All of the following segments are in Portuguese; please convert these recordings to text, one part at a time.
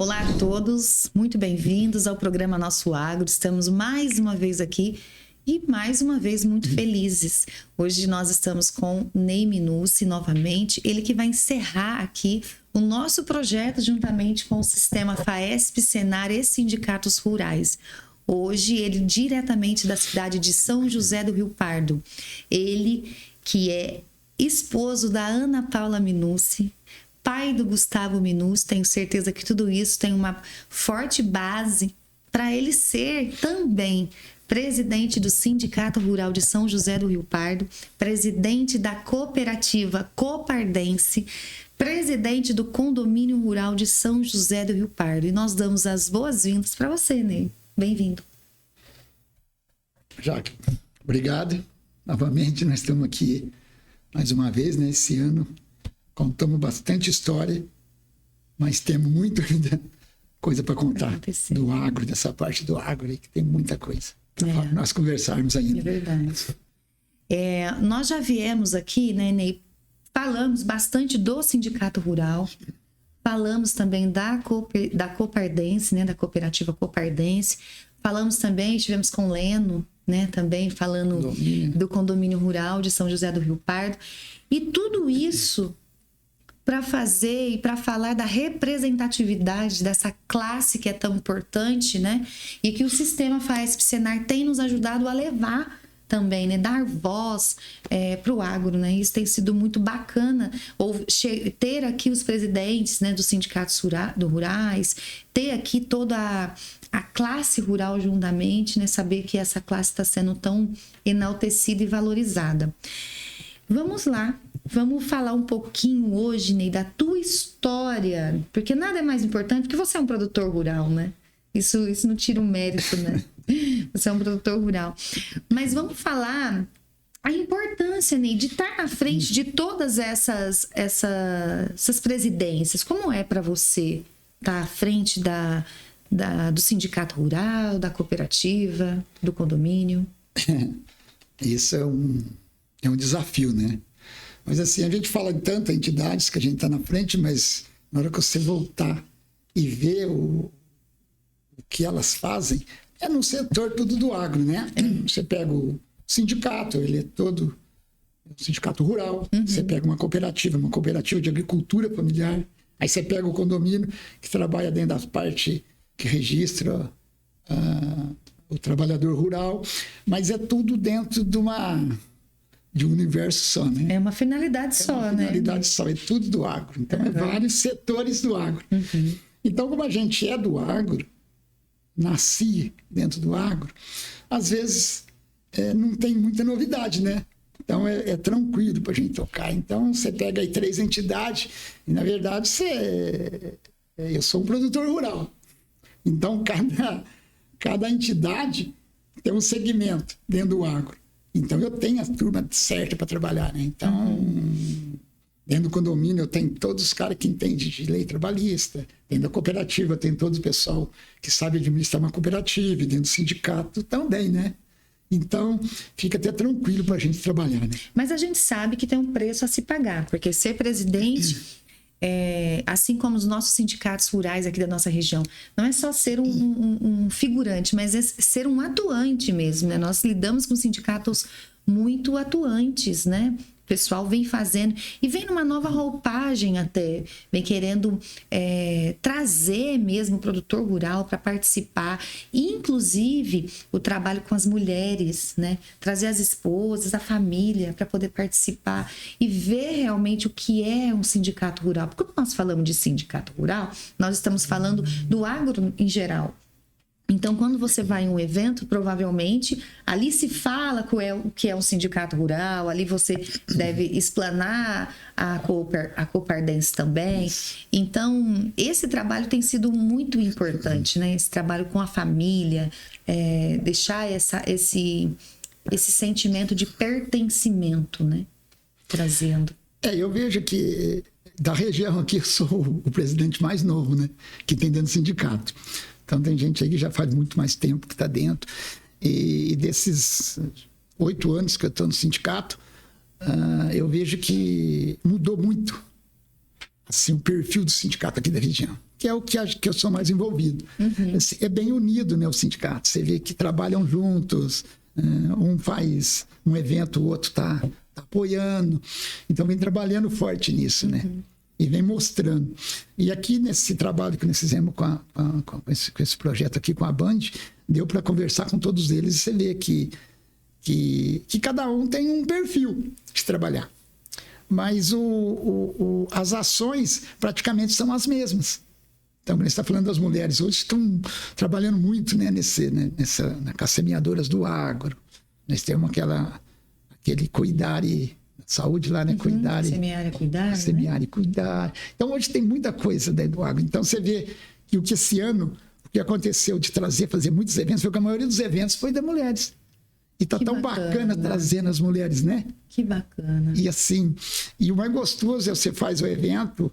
Olá a todos, muito bem-vindos ao programa Nosso Agro. Estamos mais uma vez aqui e mais uma vez muito felizes. Hoje nós estamos com Ney Minucci novamente, ele que vai encerrar aqui o nosso projeto juntamente com o sistema FAESP, Senar e sindicatos rurais. Hoje ele diretamente da cidade de São José do Rio Pardo. Ele que é esposo da Ana Paula Minucci, pai do Gustavo Minucci, tenho certeza que tudo isso tem uma forte base para ele ser também presidente do Sindicato Rural de São José do Rio Pardo, presidente da cooperativa Copardense, presidente do Condomínio Rural de São José do Rio Pardo. E nós damos as boas-vindas para você, Ney. Bem-vindo. Jaque, obrigado. Novamente, nós estamos aqui mais uma vez, né? Esse ano contamos bastante história, mas temos muito ainda coisa para contar do agro, dessa parte do agro, que tem muita coisa para nós conversarmos ainda. É verdade. Nós já viemos aqui, né, Ney? Falamos bastante do Sindicato Rural, falamos também da Copardense, né, da cooperativa Copardense, falamos também, estivemos com o Leno, né, também falando do Condomínio Rural de São José do Rio Pardo, e tudo isso para fazer e para falar da representatividade dessa classe que é tão importante, né? E que o sistema FAESP Senar tem nos ajudado a levar também, né? Dar voz para o agro, né? Isso tem sido muito bacana, ter aqui os presidentes, né, dos sindicatos rurais, ter aqui toda a classe rural juntamente, né? Saber que essa classe está sendo tão enaltecida e valorizada. Vamos lá. Vamos falar um pouquinho hoje, Ney, da tua história, porque nada é mais importante, porque você é um produtor rural, né? Isso não tira o mérito, né? Você é um produtor rural. Mas vamos falar a importância, Ney, de estar à frente de todas essas presidências. Como é para você estar à frente do sindicato rural, da cooperativa, do condomínio? Isso é um desafio, né? Mas assim, a gente fala de tantas entidades que a gente está na frente, mas na hora que você voltar e ver o que elas fazem, é no setor tudo do agro, né? Você pega o sindicato, ele é todo o sindicato rural, você pega uma cooperativa de agricultura familiar, aí você pega o condomínio, que trabalha dentro da parte que registra o trabalhador rural, mas é tudo dentro de um universo só, né? É uma finalidade só, né? É uma finalidade só, é tudo do agro. Então, é vários setores do agro. Então, como a gente é do agro, nasci dentro do agro, às vezes não tem muita novidade, né? Então, é tranquilo para a gente tocar. Então, você pega aí 3 entidades e, na verdade, eu sou um produtor rural. Então, cada entidade tem um segmento dentro do agro. Então, eu tenho a turma certa para trabalhar, né? Então, dentro do condomínio, eu tenho todos os caras que entendem de lei trabalhista. Dentro da cooperativa, tem todo o pessoal que sabe administrar uma cooperativa. E dentro do sindicato também, né? Então, fica até tranquilo para a gente trabalhar, né? Mas a gente sabe que tem um preço a se pagar, porque ser presidente... assim como os nossos sindicatos rurais aqui da nossa região, não é só ser um figurante, mas é ser um atuante mesmo, né? Nós lidamos com sindicatos muito atuantes, né? O pessoal vem fazendo e vem numa nova roupagem até, vem querendo trazer mesmo o produtor rural para participar, inclusive o trabalho com as mulheres, né? Trazer as esposas, a família para poder participar e ver realmente o que é um sindicato rural. Porque quando nós falamos de sindicato rural, nós estamos falando do agro em geral. Então, quando você vai em um evento, provavelmente, ali se fala o que é um sindicato rural, ali você deve explanar a Copardense também. Então, esse trabalho tem sido muito importante, né? Esse trabalho com a família, deixar esse sentimento de pertencimento, né? Trazendo. Eu vejo que da região aqui eu sou o presidente mais novo, né? Que tem dentro do sindicato. Então, tem gente aí que já faz muito mais tempo que está dentro. E desses 8 anos que eu estou no sindicato, eu vejo que mudou muito assim, o perfil do sindicato aqui da região, que é o que eu sou mais envolvido. Assim, é bem unido, né, o sindicato. Você vê que trabalham juntos, um faz um evento, o outro está apoiando. Então, vem trabalhando forte nisso, né? E vem mostrando. E aqui, nesse trabalho que nós fizemos com esse projeto aqui, com a Band, deu para conversar com todos eles e você vê que cada um tem um perfil de trabalhar. Mas as ações praticamente são as mesmas. Então, quando a gente está falando das mulheres, hoje estão trabalhando muito, né, nas semeadoras do agro. Nós temos aquele cuidar e saúde lá, né? Semear e cuidar. Semear, né? E cuidar. Então, hoje tem muita coisa dentro do agro. Então, você vê que o que esse ano, o que aconteceu de fazer muitos eventos, foi que a maioria dos eventos foi das mulheres. E tá tão bacana trazendo as mulheres, né? Que bacana. E assim, e o mais gostoso é você faz o evento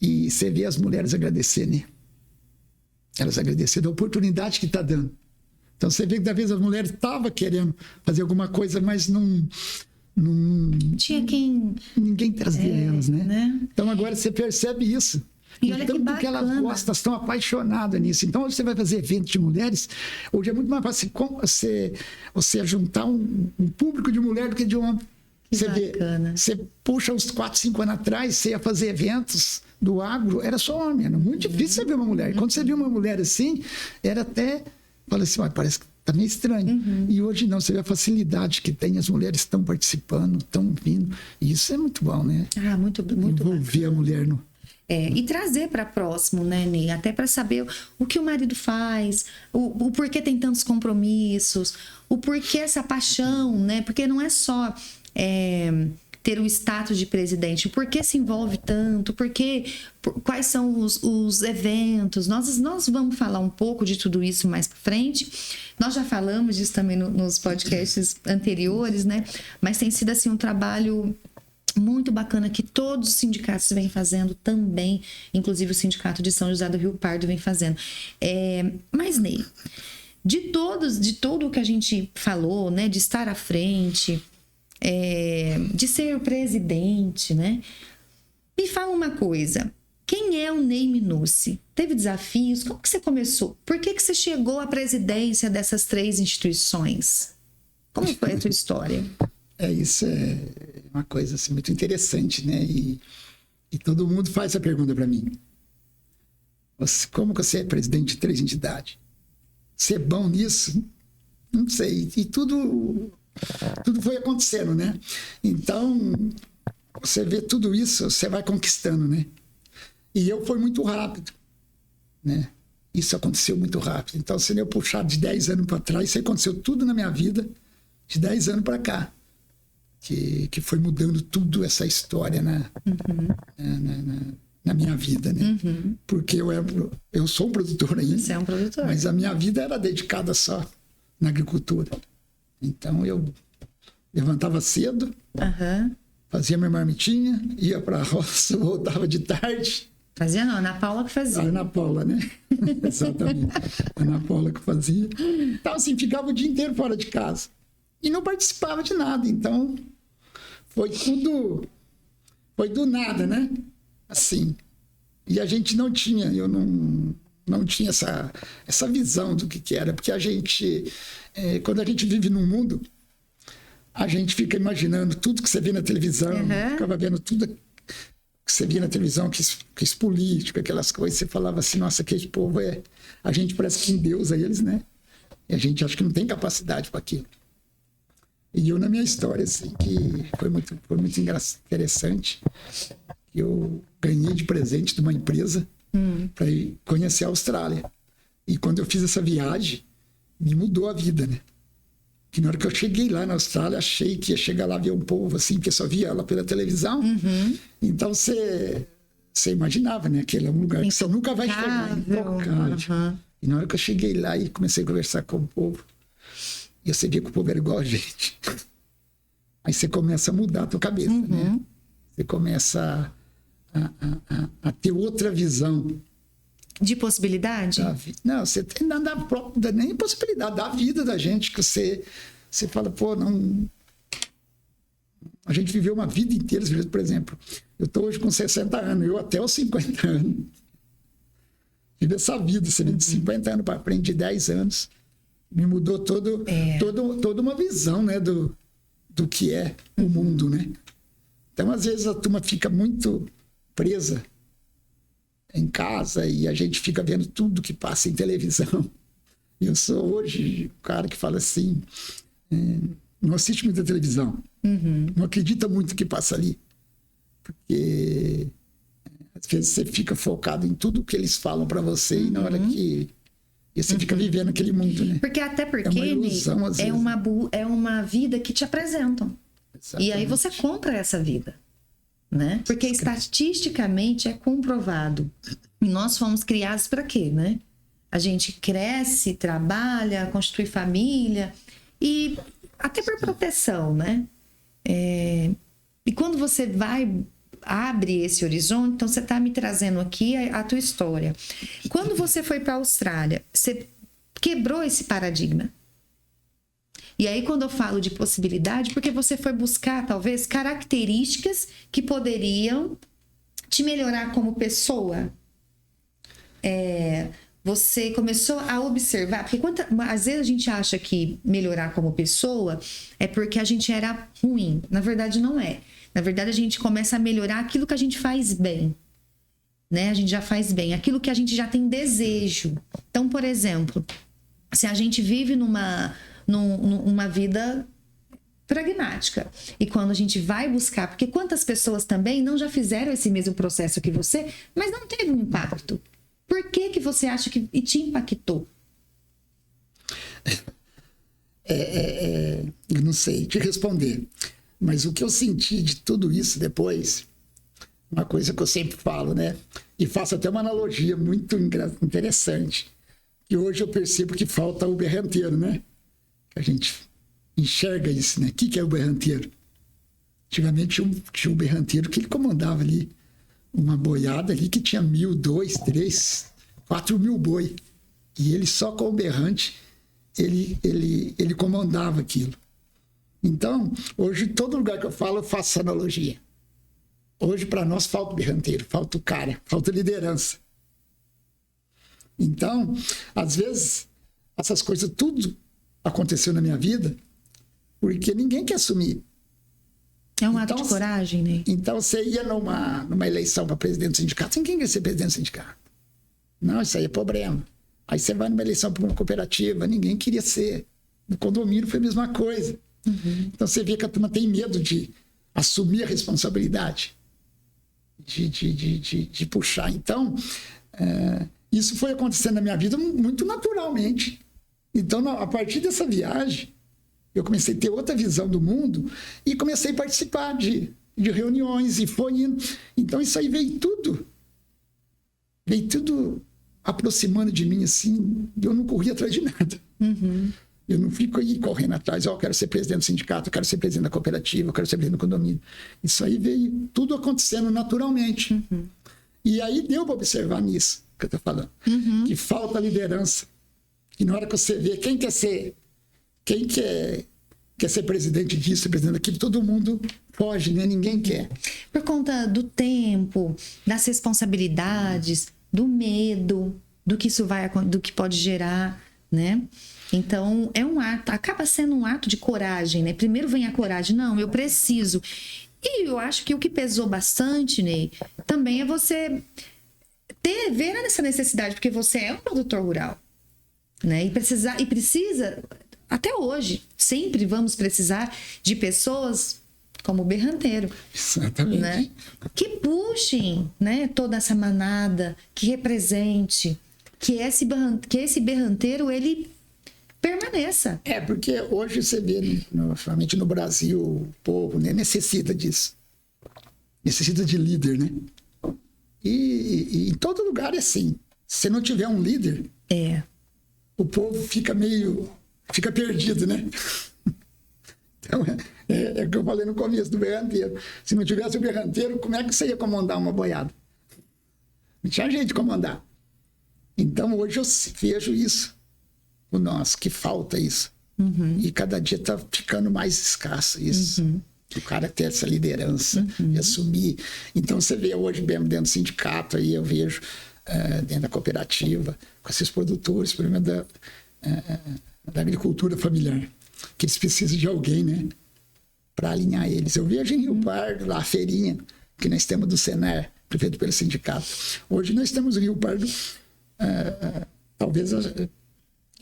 e você vê as mulheres agradecer, né? Elas agradecendo a oportunidade que está dando. Então você vê que, da vez, as mulheres estavam querendo fazer alguma coisa, mas não tinha quem... Ninguém trazia elas, né? Então agora você percebe isso. E olha tanto que bacana. Que elas gostam, estão apaixonadas nisso. Então, hoje você vai fazer evento de mulheres, hoje é muito mais fácil você juntar um público de mulher do que de homem. Você puxa uns 4, 5 anos atrás, você ia fazer eventos do agro, era só homem, era muito difícil você ver uma mulher. Quando você viu uma mulher assim, era até... Fala assim, parece que tá meio estranho. E hoje não, você vê a facilidade que tem, as mulheres estão participando, estão vindo. E isso é muito bom, né? Muito envolver a mulher no... e trazer para próximo, né, Ney? Até para saber o que o marido faz, o porquê tem tantos compromissos, o porquê essa paixão, né? Porque não é só ter o status de presidente, o porquê se envolve tanto, quais são os eventos. Nós vamos falar um pouco de tudo isso mais para frente. Nós já falamos disso também nos podcasts anteriores, né? Mas tem sido assim um trabalho muito bacana que todos os sindicatos vêm fazendo também, inclusive o Sindicato de São José do Rio Pardo vem fazendo. Mas, Ney, de todo o que a gente falou, né, de estar à frente, de ser o presidente, né? Me fala uma coisa, quem é o Ney Minucci? Teve desafios? Como que você começou? Por que você chegou à presidência dessas 3 instituições? Como foi a tua história? Isso é uma coisa assim, muito interessante, né? E todo mundo faz essa pergunta para mim. Como que você é presidente de 3 entidades? Você é bom nisso? Não sei. E tudo foi acontecendo, né? Então, você vê tudo isso, você vai conquistando, né? E foi muito rápido, né? Isso aconteceu muito rápido. Então, se eu puxar de 10 anos para trás, isso aconteceu tudo na minha vida de 10 anos para cá. Que foi mudando tudo essa história na minha vida, né? Porque eu sou um produtor ainda. Você é um produtor. Mas a minha vida era dedicada só na agricultura. Então eu levantava cedo, fazia minha marmitinha, ia para a roça, voltava de tarde. Fazia não, Ana Paula que fazia. A Ana Paula, né? Exatamente. A Ana Paula que fazia. Então, assim, ficava o dia inteiro fora de casa. E não participava de nada. Então, foi do nada, né? Assim. E a gente não tinha, eu não tinha essa visão do que era. Porque a gente, quando a gente vive num mundo, a gente fica imaginando tudo que você vê na televisão, ficava vendo tudo que você via na televisão, que política, aquelas coisas, você falava assim, nossa, aquele povo a gente parece que endeusa eles, né? E a gente acha que não tem capacidade para aquilo. E eu, na minha história, assim, que foi muito interessante, eu ganhei de presente de uma empresa para ir conhecer a Austrália. E quando eu fiz essa viagem, me mudou a vida, né? Que na hora que eu cheguei lá na Austrália, achei que ia chegar lá ver um povo assim, porque só via ela pela televisão. Então você imaginava, né? Aquele é um lugar que você nunca vai chegar, intocável. E na hora que eu cheguei lá e comecei a conversar com o povo, e você via que o povo era igual a gente. Aí você começa a mudar a tua cabeça, né? Você começa a ter outra visão. De possibilidade? Não, você tem nem possibilidade da vida da gente, que você fala, pô, não A gente viveu uma vida inteira, por exemplo, eu estou hoje com 60 anos, eu até os 50 anos. Tive essa vida, você vê, de 50 anos para frente, de 10 anos, me mudou toda uma visão, né, do que é o mundo, né? Então, às vezes, a turma fica muito presa em casa e a gente fica vendo tudo que passa em televisão. Eu sou hoje o cara que fala assim, não assiste muita televisão, não acredita muito no que passa ali, porque às vezes você fica focado em tudo que eles falam para você e na hora que você fica vivendo aquele mundo, né? Porque até porque, é uma ilusão, às vezes. É uma vida que te apresentam. Exatamente. E aí você compra essa vida, né? Porque estatisticamente é comprovado. E nós fomos criados para quê, né? A gente cresce, trabalha, constitui família e até por proteção, né? E quando você abre esse horizonte, então você está me trazendo aqui a tua história. Quando você foi para a Austrália, você quebrou esse paradigma. E aí, quando eu falo de possibilidade, porque você foi buscar, talvez, características que poderiam te melhorar como pessoa. Você começou a observar, porque às vezes a gente acha que melhorar como pessoa é porque a gente era ruim. Na verdade, não é. Na verdade, a gente começa a melhorar aquilo que a gente faz bem. Né? A gente já faz bem. Aquilo que a gente já tem desejo. Então, por exemplo, se a gente vive numa vida pragmática. E quando a gente vai buscar... Porque quantas pessoas também não já fizeram esse mesmo processo que você, mas não teve um impacto. Por que você acha que te impactou? Eu não sei te responder. Mas o que eu senti de tudo isso depois, uma coisa que eu sempre falo, né? E faço até uma analogia muito interessante. Que hoje eu percebo que falta o berranteiro, né? A gente enxerga isso, né? O que é o berranteiro? Antigamente tinha um berranteiro que ele comandava ali uma boiada ali que tinha 1.000, 2.000, 3.000, 4.000 boi. E ele só com o berrante, ele comandava aquilo. Então, hoje, todo lugar que eu falo, eu faço essa analogia. Hoje, para nós, falta o berranteiro, falta o cara, falta liderança. Então, às vezes, essas coisas, tudo aconteceu na minha vida porque ninguém quer assumir. É um ato de coragem, né? Então, você ia numa eleição para presidente do sindicato, ninguém quer ser presidente do sindicato. Não, isso aí é problema. Aí você vai numa eleição para uma cooperativa, ninguém queria ser. No condomínio foi a mesma coisa. Então, você vê que a turma tem medo de assumir a responsabilidade, de puxar. Então, isso foi acontecendo na minha vida muito naturalmente. Então, a partir dessa viagem, eu comecei a ter outra visão do mundo e comecei a participar de reuniões e foi indo. Então, isso aí veio tudo aproximando de mim, assim, eu não corri atrás de nada. Eu não fico aí correndo atrás, eu quero ser presidente do sindicato, eu quero ser presidente da cooperativa, eu quero ser presidente do condomínio. Isso aí veio tudo acontecendo naturalmente. E aí deu para observar nisso que eu estou falando. Que falta liderança. E na hora que você vê quem quer ser presidente disso, presidente daquilo, todo mundo foge, né? Ninguém quer. Por conta do tempo, das responsabilidades, do medo, do que pode gerar, né? Então, é um ato, acaba sendo um ato de coragem, né? Primeiro vem a coragem, não, eu preciso. E eu acho que o que pesou bastante, Ney, também é você ver essa necessidade, porque você é um produtor rural, né? E precisa, até hoje, sempre vamos precisar de pessoas como o berranteiro. Exatamente. Né? Que puxem, né, toda essa manada, que represente, que esse berranteiro, ele permaneça. Porque hoje você vê, principalmente no Brasil, o povo, né, necessita disso. Necessita de líder, né? E em todo lugar é assim. Se não tiver um líder, o povo fica perdido, né? Então, é o que eu falei no começo do berranteiro. Se não tivesse o berranteiro, como é que você ia comandar uma boiada? Não tinha jeito de comandar. Então, hoje eu vejo isso. Que falta isso. E cada dia está ficando mais escasso isso. O cara ter essa liderança e assumir. Então, você vê hoje mesmo dentro do sindicato, aí eu vejo dentro da cooperativa, com esses produtores, por exemplo, da agricultura familiar, que eles precisam de alguém, né, para alinhar eles. Eu vejo em Rio Pardo, lá a feirinha, que nós temos do Senar, feito pelo sindicato. Hoje nós temos em Rio Pardo, talvez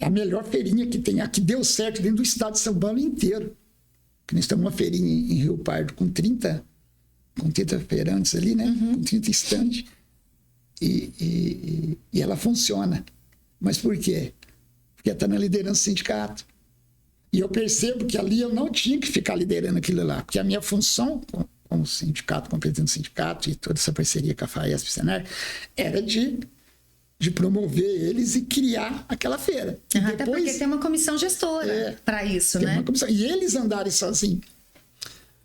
a melhor feirinha que tem, a que deu certo dentro do estado de São Paulo inteiro. Que nós temos uma feirinha em Rio Pardo com 30 feirantes ali, né? Com 30 estandes. E ela funciona. Mas por quê? Porque está na liderança do sindicato. E eu percebo que ali eu não tinha que ficar liderando aquilo lá, porque a minha função como sindicato, como presidente do sindicato e toda essa parceria com a FAESP e Senar era de promover eles e criar aquela feira. Até porque tem uma comissão gestora para isso, né? E eles andarem sozinhos.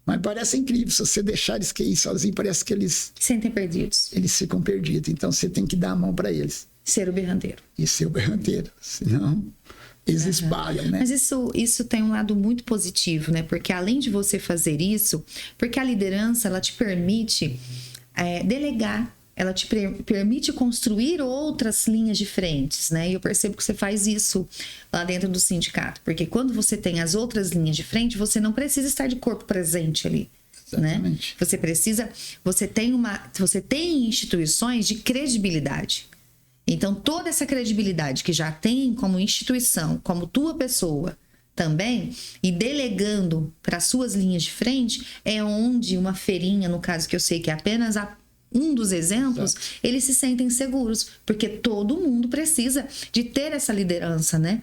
Mas parece incrível, se você deixar eles ir sozinhos, parece que eles... Sentem perdidos. Eles ficam perdidos, então você tem que dar a mão para eles. Ser o berranteiro. E ser o berranteiro, senão eles espalham, né? Mas isso tem um lado muito positivo, né? Porque além de você fazer isso, porque a liderança, ela te permite delegar, ela te permite construir outras linhas de frentes, né? E eu percebo que você faz isso lá dentro do sindicato, porque quando você tem as outras linhas de frente, você não precisa estar de corpo presente ali, Exatamente. né? Você tem instituições de credibilidade. Então, toda essa credibilidade que já tem como instituição, como tua pessoa também, e delegando para suas linhas de frente, é onde uma feirinha, no caso que eu sei que é apenas um dos exemplos, eles se sentem seguros, porque todo mundo precisa de ter essa liderança, né?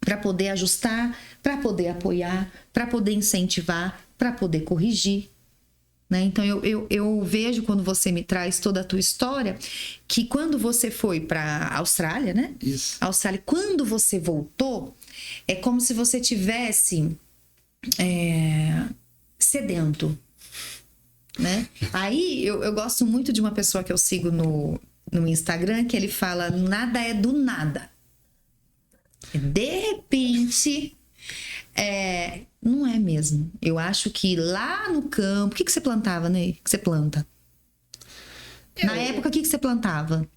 Para poder ajustar, para poder apoiar, para poder incentivar, para poder corrigir. Né? Então, eu vejo quando você me traz toda a tua história, que quando você foi para a Austrália, né? Isso. Austrália, quando você voltou, é como se você tivesse sedento. Né? Aí eu gosto muito de uma pessoa que eu sigo no Instagram, que ele fala: nada é do nada. De repente, não é mesmo. Eu acho que lá no campo, o que você plantava, né? O que você planta? Na época, o que você plantava?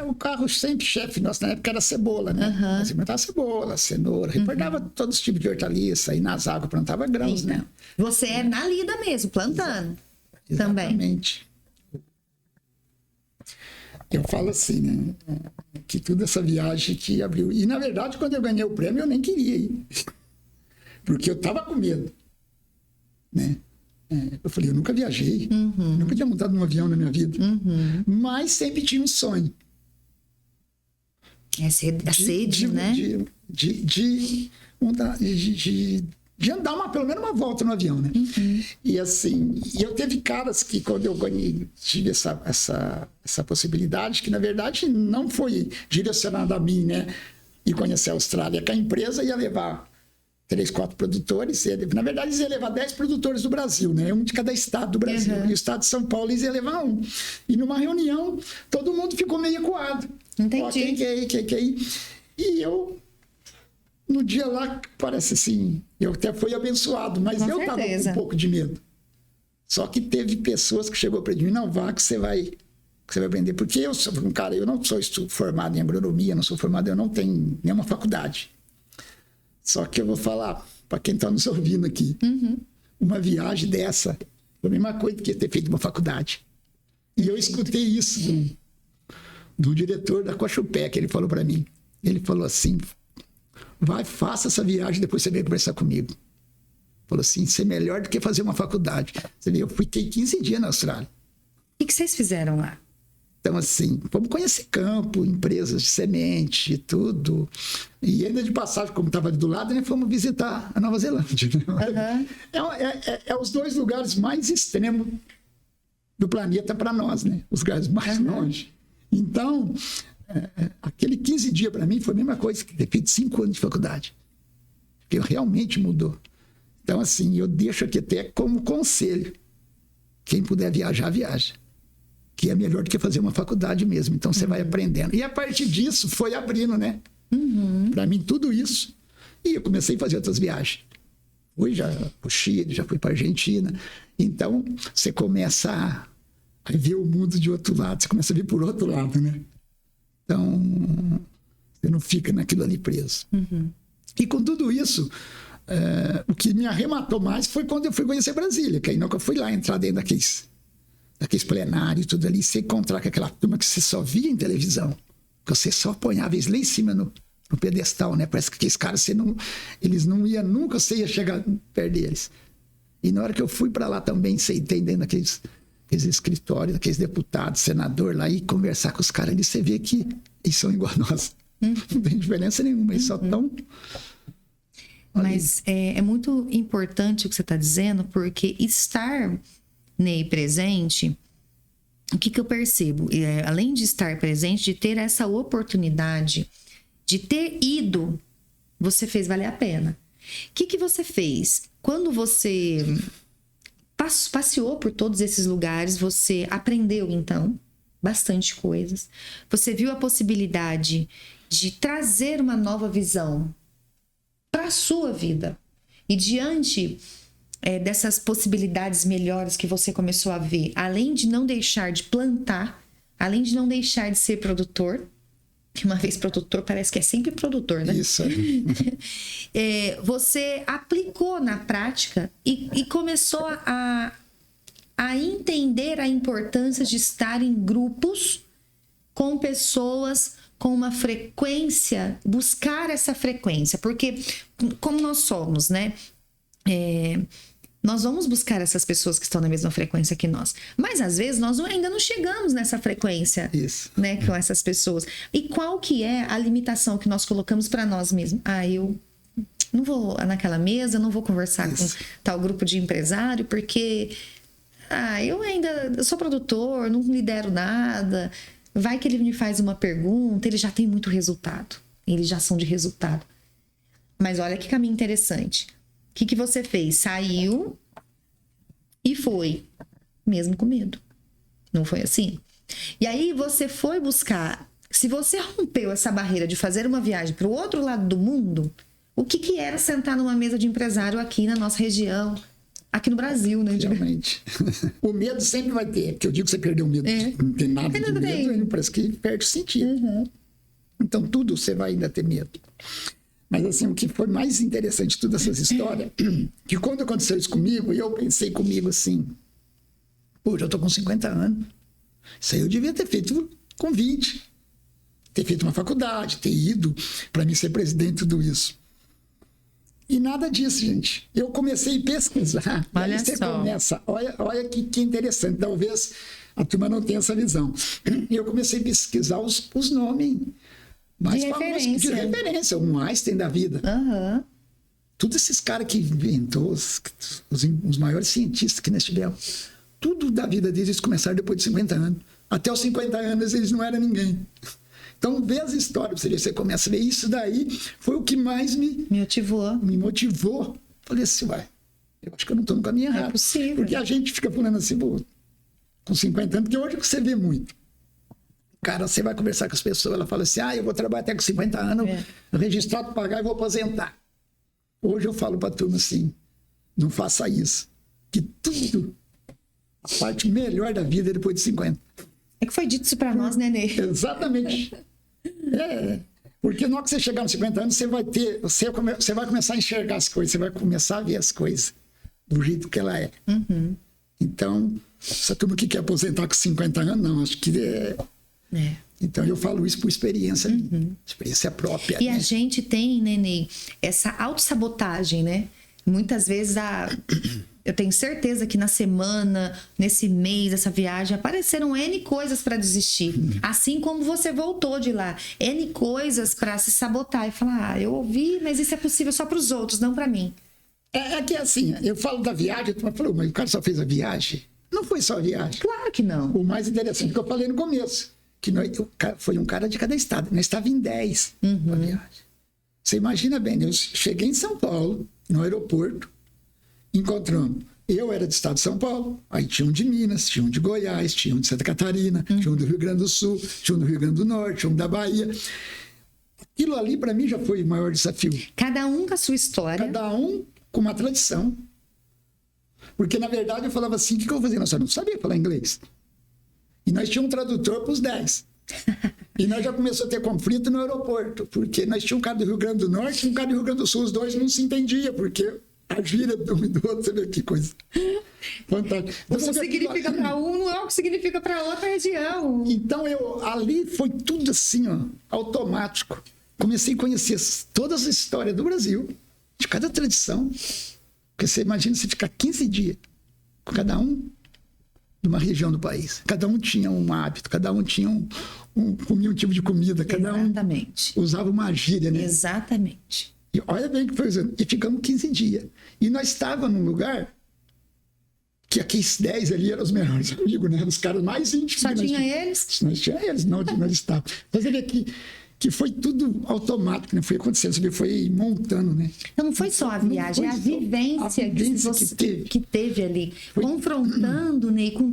O carro sempre chefe nosso na época era cebola, né? Você plantava cebola, cenoura, reportava todos os tipos de hortaliça, e nas águas plantava grãos, né? Você é na lida mesmo, plantando. Exatamente. Também. Eu falo assim, né? Que toda essa viagem que abriu. E, na verdade, quando eu ganhei o prêmio, eu nem queria ir. Porque eu estava com medo. Né? Eu falei, eu nunca viajei. Nunca tinha montado num avião na minha vida. Mas sempre tinha um sonho. A sede, né? De andar pelo menos uma volta no avião, né? E assim, eu teve caras que quando eu tive essa possibilidade, que na verdade não foi direcionada a mim, né? E conhecer a Austrália, que a empresa ia levar 3, 4 produtores, na verdade eles iam levar 10 produtores do Brasil, né? Um de cada estado do Brasil. E o estado de São Paulo eles iam levar um. E numa reunião, todo mundo ficou meio acuado. Entendi. Ó, quem quer ir? E eu... No dia lá, parece assim, eu até fui abençoado, mas eu estava com um pouco de medo. Só que teve pessoas que chegou para mim, não, vá que você vai aprender. Porque eu sou um cara, eu não sou formado em agronomia, eu não tenho nenhuma faculdade. Só que eu vou falar para quem está nos ouvindo aqui, uma viagem dessa foi a mesma coisa que ter feito uma faculdade. E eu escutei isso do diretor da Cochupé, que ele falou para mim. Ele falou assim... Vai, faça essa viagem, depois você vem conversar comigo. Falou assim, isso é melhor do que fazer uma faculdade. Você vê, eu fiquei 15 dias na Austrália. O que vocês fizeram lá? Então, assim, vamos conhecer campo, empresas de semente e tudo. E ainda de passagem, como estava do lado, né, fomos visitar a Nova Zelândia. Né? É os 2 lugares mais extremos do planeta para nós, né? Os lugares mais longe. Então... aquele 15 dias para mim foi a mesma coisa que ter feito 5 anos de faculdade. Porque realmente mudou. Então, assim, eu deixo aqui até como conselho. Quem puder viajar, viaja. Que é melhor do que fazer uma faculdade mesmo. Então, você vai aprendendo. E a partir disso, foi abrindo, né? Para mim, tudo isso. E eu comecei a fazer outras viagens. fui já para o Chile, já fui para a Argentina. Então, você começa a ver o mundo de outro lado, você começa a ver por outro lado, né? Então, você não fica naquilo ali preso. E com tudo isso, o que me arrematou mais foi quando eu fui conhecer Brasília, que aí nunca fui lá entrar dentro daqueles plenários, tudo ali, se encontrar com aquela turma que você só via em televisão, que você só apanhava eles lá em cima no pedestal, né? Parece que aqueles caras, eles não iam nunca, você ia chegar perto deles. E na hora que eu fui para lá também, sentei dentro daqueles escritórios, daqueles deputados, senador lá, e conversar com os caras ali, você vê que eles são igual a nós. Não tem diferença nenhuma, eles só estão... Mas é muito importante o que você está dizendo, porque estar, Ney, presente, o que eu percebo? Além de estar presente, de ter essa oportunidade, de ter ido, você fez valer a pena. O que você fez? Quando você passeou por todos esses lugares, você aprendeu, então, bastante coisas. Você viu a possibilidade de trazer uma nova visão para a sua vida. E diante dessas possibilidades melhores que você começou a ver, além de não deixar de plantar, além de não deixar de ser produtor, que uma vez produtor parece que é sempre produtor, né? Isso aí. Você aplicou na prática e começou a entender a importância de estar em grupos com pessoas com uma frequência, buscar essa frequência, porque como nós somos, né? Nós vamos buscar essas pessoas que estão na mesma frequência que nós. Mas, às vezes, nós ainda não chegamos nessa frequência, né, com essas pessoas. E qual que é a limitação que nós colocamos para nós mesmos? Eu não vou naquela mesa, não vou conversar com tal grupo de empresário, porque eu sou produtor, não lidero nada. Vai que ele me faz uma pergunta, ele já tem muito resultado. Eles já são de resultado. Mas olha que caminho interessante. O que você fez? Saiu e foi, mesmo com medo. Não foi assim? E aí você foi buscar. Se você rompeu essa barreira de fazer uma viagem para o outro lado do mundo, o que era sentar numa mesa de empresário aqui na nossa região, aqui no Brasil, né? Realmente. O medo sempre vai ter, porque eu digo que você perdeu o medo. Não tem nada de medo, parece que perde o sentido. Então, tudo você vai ainda ter medo. Mas, assim, o que foi mais interessante de todas essas histórias, que quando aconteceu isso comigo, eu pensei comigo assim, já estou com 50 anos. Isso aí eu devia ter feito com 20. Ter feito uma faculdade, ter ido para mim ser presidente, tudo isso. E nada disso, gente. Eu comecei a pesquisar. Olha aí você só. começa, olha que interessante. Talvez a turma não tenha essa visão. Eu comecei a pesquisar os nomes mais famosos de referência. O Einstein da vida. Todos esses caras que inventou, os maiores cientistas que nós tivemos, tudo da vida deles eles começaram depois de 50 anos. Até os 50 anos eles não eram ninguém. Então, vê as histórias, você começa a ver isso daí, foi o que mais me motivou. Falei assim, eu acho que eu não estou no caminho errado. É possível. Porque a gente fica falando assim, com 50 anos, porque hoje você vê muito. Cara, você vai conversar com as pessoas, ela fala assim, eu vou trabalhar até com 50 anos, registrado, pagar e vou aposentar. Hoje eu falo para a turma assim, não faça isso. Que tudo, a parte melhor da vida é depois de 50. É que foi dito isso para nós, né, Ney? Exatamente. Porque na hora que você chegar nos 50 anos, você vai começar a enxergar as coisas, você vai começar a ver as coisas do jeito que ela é. Então, essa turma que quer aposentar com 50 anos, não, acho que Então, eu falo isso por experiência, experiência própria. E a gente tem, né, Ney, essa autossabotagem, né? Muitas vezes eu tenho certeza que na semana, nesse mês, essa viagem, apareceram N coisas para desistir. Assim como você voltou de lá. N coisas para se sabotar e falar, eu ouvi, mas isso é possível só para os outros, não para mim. É que assim, eu falo da viagem, tu falou, mas o cara só fez a viagem? Não foi só a viagem. Claro que não. O mais interessante que eu falei no começo, que foi um cara de cada estado. Nós estávamos em 10 para a viagem. Você imagina bem, eu cheguei em São Paulo, no aeroporto, encontramos. Eu era do estado de São Paulo, aí tinha um de Minas, tinha um de Goiás, tinha um de Santa Catarina, tinha um do Rio Grande do Sul, tinha um do Rio Grande do Norte, tinha um da Bahia. Aquilo ali, para mim, já foi o maior desafio. Cada um com a sua história. Cada um com uma tradição. Porque, na verdade, eu falava assim, o que eu vou fazer? Nós não sabia falar inglês. E nós tínhamos um tradutor para os 10. E nós já começamos a ter conflito no aeroporto, porque nós tínhamos um cara do Rio Grande do Norte e um cara do Rio Grande do Sul. Os dois não se entendiam, porque a gíria do um e do outro, você vê que coisa fantástica. O que significa para um não é o que significa para outra região. Então, ali foi tudo assim, ó, automático. Comecei a conhecer todas as histórias do Brasil, de cada tradição. Porque você imagina você ficar 15 dias com cada um de uma região do país. Cada um tinha um hábito, cada um tinha comia um tipo de comida, cada Exatamente. Um usava uma gíria, né? Exatamente. E olha bem que foi usando. E ficamos 15 dias. E nós estávamos num lugar que aqueles 10 ali eram os melhores amigos, né? Os caras mais íntimos. Só tinha eles? Nós tínhamos eles, não nós estávamos. Então você vê que foi tudo automático, né? Foi acontecendo, você vê, foi montando, né? Então não foi só a viagem, é a vivência que teve ali, foi confrontando, né, com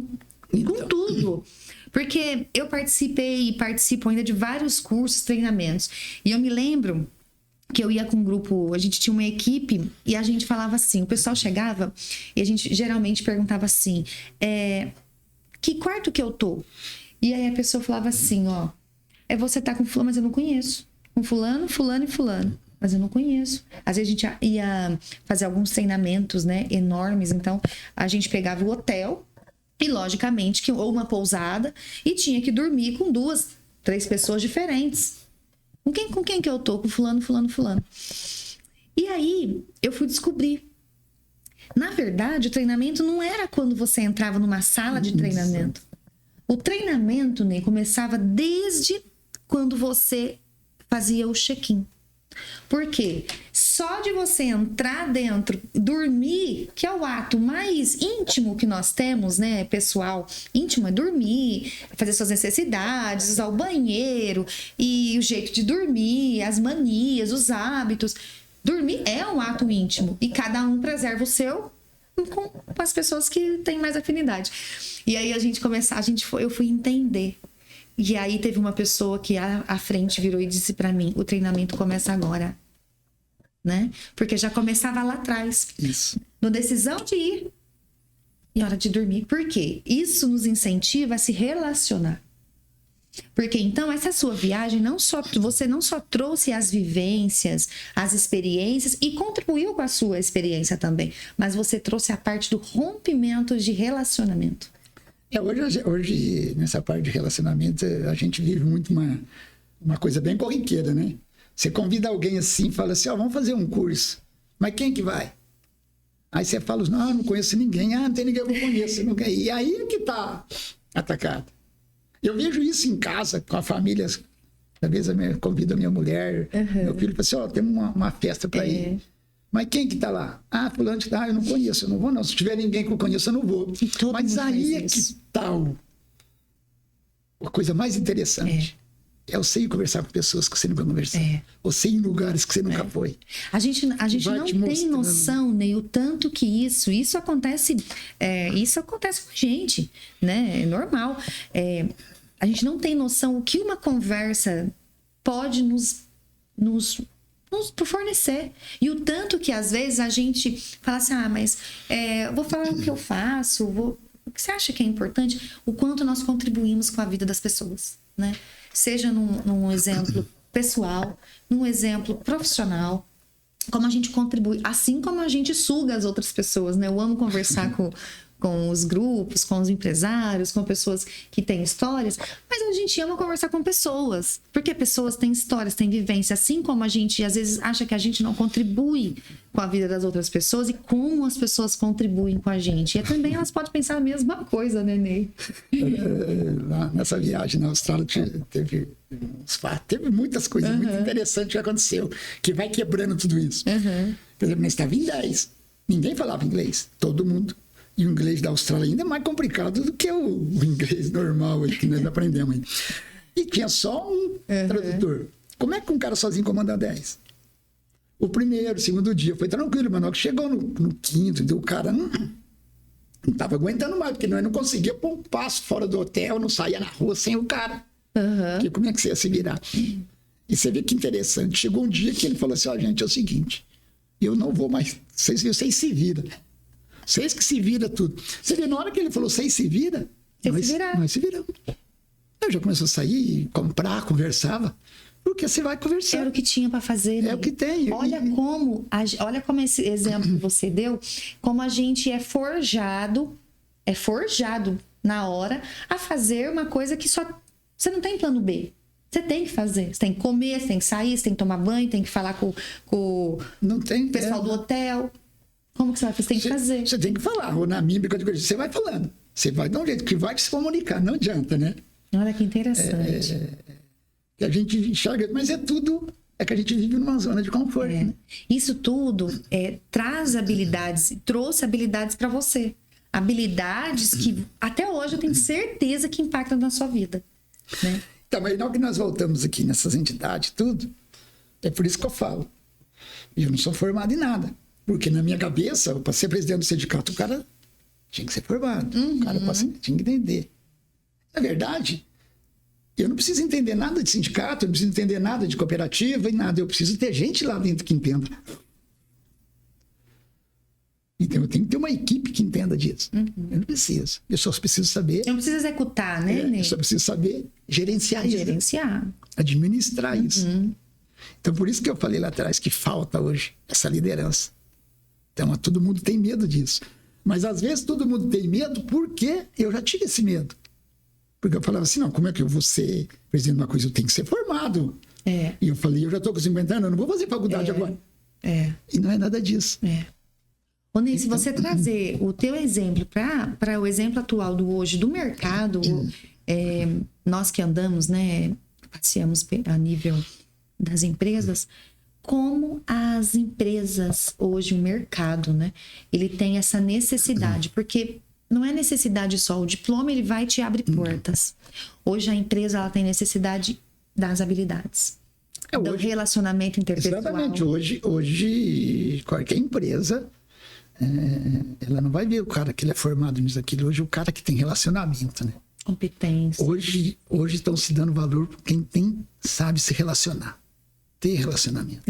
tudo. Porque eu participei e participo ainda de vários cursos, treinamentos. E eu me lembro que eu ia com um grupo, a gente tinha uma equipe e a gente falava assim, o pessoal chegava e a gente geralmente perguntava assim, que quarto que eu tô? E aí a pessoa falava assim, ó, você tá com fulano, mas eu não conheço. Com fulano, fulano e fulano, mas eu não conheço. Às vezes a gente ia fazer alguns treinamentos, né, enormes, então a gente pegava o hotel e logicamente, ou uma pousada, e tinha que dormir com 2, 3 pessoas diferentes. Com quem que eu tô? Com fulano, fulano, fulano. E aí, eu fui descobrir. Na verdade, o treinamento não era quando você entrava numa sala de treinamento. O treinamento, Ney, começava desde quando você fazia o check-in. Por quê? Só de você entrar dentro, dormir, que é o ato mais íntimo que nós temos, né, pessoal? Íntimo é dormir, fazer suas necessidades, usar o banheiro, e o jeito de dormir, as manias, os hábitos. Dormir é um ato íntimo, e cada um preserva o seu com as pessoas que têm mais afinidade. E aí eu fui entender. E aí teve uma pessoa que à frente virou e disse para mim, o treinamento começa agora, né? Porque já começava lá atrás. Isso. Na decisão de ir e hora de dormir. Por quê? Isso nos incentiva a se relacionar. Porque então essa sua viagem você não só trouxe as vivências, as experiências e contribuiu com a sua experiência também, mas você trouxe a parte do rompimento de relacionamento. Hoje, nessa parte de relacionamento, a gente vive muito uma coisa bem corriqueira, né? Você convida alguém assim, fala assim, vamos fazer um curso. Mas quem que vai? Aí você fala, não conheço ninguém. Não tem ninguém que eu conheço. E aí é que está atacado. Eu vejo isso em casa, com a família. Às vezes eu convido a minha mulher, meu filho, fala assim, temos uma festa para ir. Mas quem que tá lá? Fulano que tá, eu não conheço, eu não vou não. Se tiver ninguém que eu conheço, eu não vou. Mas aí é que tá a coisa mais interessante. É você ir conversar com pessoas que você nunca conversou. Você ir em lugares que você nunca foi. A gente não tem noção, Ney, o tanto que isso acontece com a gente, né? É normal. A gente não tem noção o que uma conversa pode nos fornecer. E o tanto que às vezes a gente fala assim, mas eu vou falar o que eu faço, o que você acha que é importante? O quanto nós contribuímos com a vida das pessoas, né? Seja num exemplo pessoal, num exemplo profissional, como a gente contribui, assim como a gente suga as outras pessoas, né? Eu amo conversar com os grupos, com os empresários, com pessoas que têm histórias, mas a gente ama conversar com pessoas, porque pessoas têm histórias, têm vivência, assim como a gente às vezes acha que a gente não contribui com a vida das outras pessoas e como as pessoas contribuem com a gente. E também elas podem pensar a mesma coisa, né, Ney? Nessa viagem na Austrália teve muitas coisas muito interessantes que aconteceu, que vai quebrando tudo isso. Por exemplo, nós estávamos em 10, ninguém falava inglês, todo mundo. E o inglês da Austrália ainda é mais complicado do que o inglês normal aí, que nós aprendemos aí. E tinha só um tradutor. Como é que um cara sozinho comanda 10? O primeiro, segundo dia foi tranquilo, mas não, chegou no quinto, o cara não estava aguentando mais, porque nós não conseguia pôr um passo fora do hotel, não saía na rua sem o cara. Porque como é que você ia se virar? E você vê que interessante. Chegou um dia que ele falou assim, gente, é o seguinte, eu não vou mais. Vocês se viram. Vocês que se viram tudo. Você vê, na hora que ele falou, vocês se viram, nós se viramos. Eu já começou a sair, comprar, conversava. Porque você vai conversar. Era o que tinha para fazer, né? É o que tem. Olha como esse exemplo que você deu, como a gente é forjado na hora a fazer uma coisa que só você não tem plano B. Você tem que fazer. Você tem que comer, você tem que sair, você tem que tomar banho, tem que falar com não tem, o pessoal do hotel. Como que você vai fazer? Você tem que fazer. Você tem que falar. Ou na mímica, você vai falando. Você vai dar um jeito que vai se comunicar. Não adianta, né? Olha que interessante. Que a gente enxerga, mas é tudo. É que a gente vive numa zona de conforto. Né? Isso tudo traz habilidades, trouxe habilidades para você. Habilidades que até hoje eu tenho certeza que impactam na sua vida. Né? Então, mas não que nós voltamos aqui nessas entidades, tudo, é por isso que eu falo. Eu não sou formado em nada. Porque na minha cabeça, para ser presidente do sindicato, o cara tinha que ser formado. O cara tinha que entender. Na verdade, eu não preciso entender nada de sindicato, eu não preciso entender nada de cooperativa e nada. Eu preciso ter gente lá dentro que entenda. Então, eu tenho que ter uma equipe que entenda disso. Eu não preciso. Eu só preciso saber... Eu não preciso executar, né? Eu só preciso saber gerenciar isso. Gerenciar. Administrar isso. Então, por isso que eu falei lá atrás que falta hoje essa liderança. Então, todo mundo tem medo disso. Mas, às vezes, todo mundo tem medo porque eu já tive esse medo. Porque eu falava assim, não, como é que eu vou ser presidente de uma coisa? Eu tenho que ser formado. E eu falei, eu já estou com 50 anos, eu não vou fazer faculdade agora. E não é nada disso. Ô, Ney, se você trazer o teu exemplo para o exemplo atual do hoje, do mercado, nós que andamos, né, passeamos a nível das empresas, como as empresas hoje, o mercado, né, ele tem essa necessidade, porque não é necessidade só, o diploma ele vai te abrir portas. Hoje a empresa ela tem necessidade das habilidades, do relacionamento interpessoal. Exatamente, hoje qualquer empresa... ela não vai ver o cara que ele é formado nisso aquilo. Hoje o cara que tem relacionamento, né? Competência. Hoje estão se dando valor para quem sabe se relacionar. Ter relacionamento.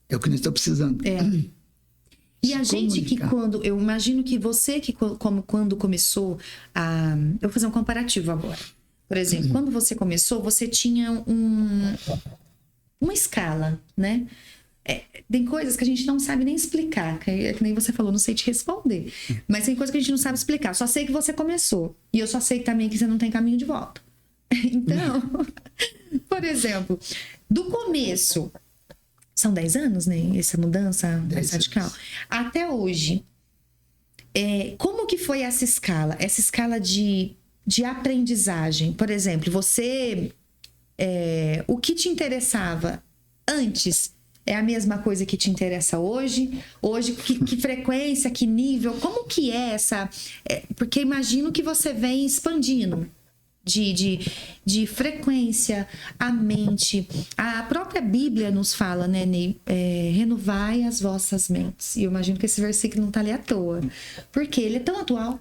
É o que nós estamos precisando. E a gente que quando... Eu imagino que você que quando começou a... Eu vou fazer um comparativo agora. Por exemplo, quando você começou, você tinha uma escala, né? Tem coisas que a gente não sabe nem explicar, que nem você falou, não sei te responder. Mas tem coisas que a gente não sabe explicar. Só sei que você começou. E eu só sei também que você não tem caminho de volta. Então, por exemplo, do começo, são 10 anos, né? Essa mudança mais radical. Até hoje, como que foi essa escala? Essa escala de aprendizagem. Por exemplo, você... o que te interessava antes... É a mesma coisa que te interessa hoje? Hoje, que frequência, que nível? Como que é essa... porque imagino que você vem expandindo de frequência, a mente. A própria Bíblia nos fala, né, Ney? Renovai as vossas mentes. E eu imagino que esse versículo não está ali à toa. Porque ele é tão atual.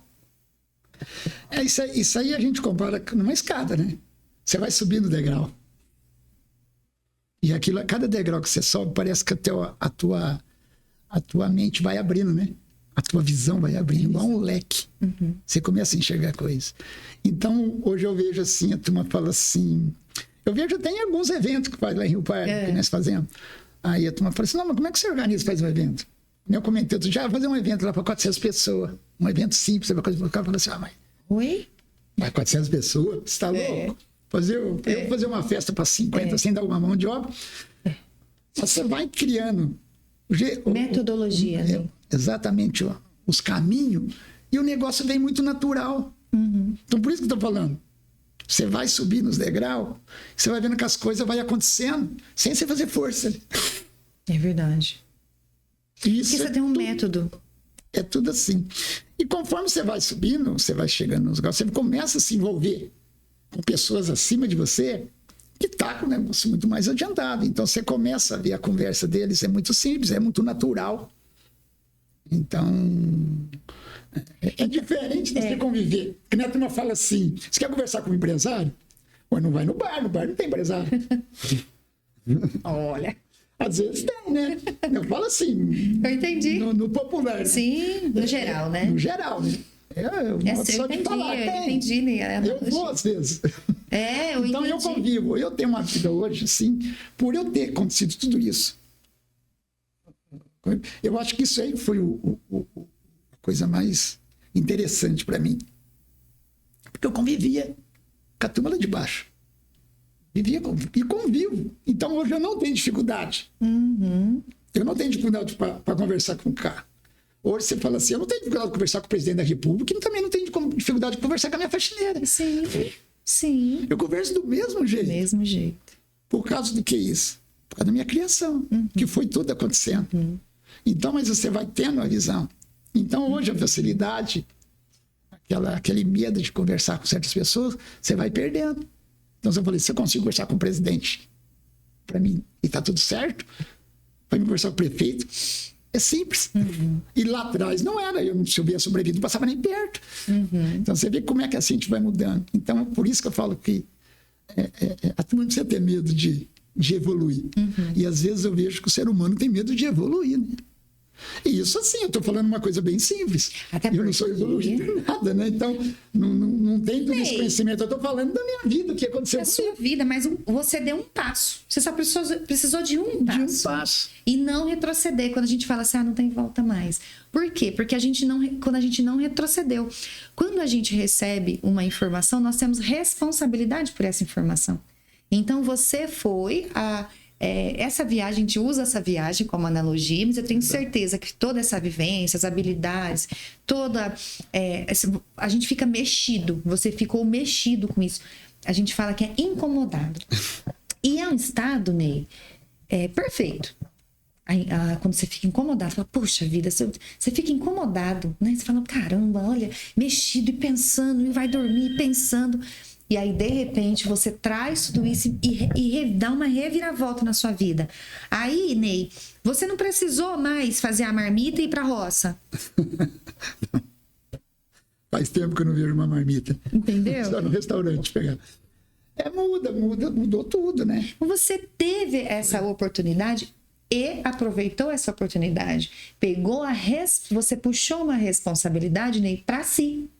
Isso aí a gente compara numa escada, né? Você vai subindo o degrau. E aquilo, a cada degrau que você sobe, parece que a tua mente vai abrindo, né? A tua visão vai abrindo, igual um leque. Você começa a enxergar coisas. Então, hoje eu vejo assim, a turma fala assim... Eu vejo, tem alguns eventos que faz lá em Rio Pardo, que nós fazemos. Aí a turma fala assim, não, mas como é que você organiza e faz um evento? Eu comentei outro dia, fazer um evento lá para 400 pessoas. Um evento simples, uma coisa... O cara fala assim, mas... Oi? Mas 400 pessoas? Você está louco? Eu vou fazer uma festa para 50 sem dar uma mão de obra. Você vai criando metodologia, né? Exatamente os caminhos, e o negócio vem muito natural. Então, por isso que eu estou falando. Você vai subir nos degraus, você vai vendo que as coisas vão acontecendo sem você fazer força. É verdade. Isso porque você tem um método. É tudo assim. E conforme você vai subindo, você vai chegando nos lugares, você começa a se envolver com pessoas acima de você que está com um negócio muito mais adiantado. Então, você começa a ver a conversa deles, é muito simples, é muito natural. Então, é diferente de você conviver. Que a turma fala assim, você quer conversar com um empresário? Ou não vai no bar não tem empresário. Olha. Às vezes tem, né? Eu falo assim. Eu entendi. No popular. Né? Sim, no geral, né? No geral, né? Eu entendi, né? Eu vou às vezes. Eu então entendi. eu convivo. Eu tenho uma vida hoje, assim, por eu ter acontecido tudo isso. Eu acho que isso aí foi a coisa mais interessante para mim. Porque eu convivia com a turma lá de baixo. Vivia e convivo. Então hoje eu não tenho dificuldade. Uhum. Eu não tenho dificuldade para conversar com o cara. Hoje você fala assim, eu não tenho dificuldade de conversar com o presidente da República e também não tenho dificuldade de conversar com a minha faxineira. Sim, sim. Eu converso do mesmo jeito. Do mesmo jeito. Por causa do que isso? Por causa da minha criação, que foi tudo acontecendo. Então, mas você vai tendo a visão. Então, hoje, a facilidade, aquele medo de conversar com certas pessoas, você vai perdendo. Então, eu falei, se eu consigo conversar com o presidente, para mim, e está tudo certo, para mim conversar com o prefeito, é simples. E lá atrás não era. Se eu via sobrevivido, não passava nem perto. Então, você vê como é que assim a gente vai mudando. Então, é por isso que eu falo que a turma não precisa ter medo de evoluir. E, às vezes, eu vejo que o ser humano tem medo de evoluir, né? E isso, assim, eu estou falando uma coisa bem simples. Eu não sou evoluído em nada, né? Então, não tem todo esse conhecimento. Eu estou falando da minha vida, o que aconteceu. Da sua vida, mas você deu um passo. Você só precisou de um passo. De um passo. E não retroceder. Quando a gente fala assim, não tem volta mais. Por quê? Porque quando a gente não retrocedeu. Quando a gente recebe uma informação, nós temos responsabilidade por essa informação. Então, você foi essa viagem, a gente usa essa viagem como analogia, mas eu tenho certeza que toda essa vivência, as habilidades, a gente fica mexido, você ficou mexido com isso. A gente fala que é incomodado. E é um estado, Ney, perfeito. Quando você fica incomodado, você fala, puxa vida, você fica incomodado, né? Você fala, caramba, olha, mexido e pensando, e vai dormir pensando. E aí, de repente, você traz tudo isso e dá uma reviravolta na sua vida. Aí, Ney, você não precisou mais fazer a marmita e ir pra roça. Faz tempo que eu não vejo uma marmita. Entendeu? Só no restaurante pegar. Mudou tudo, né? Você teve essa oportunidade e aproveitou essa oportunidade. Você puxou uma responsabilidade, Ney, pra si.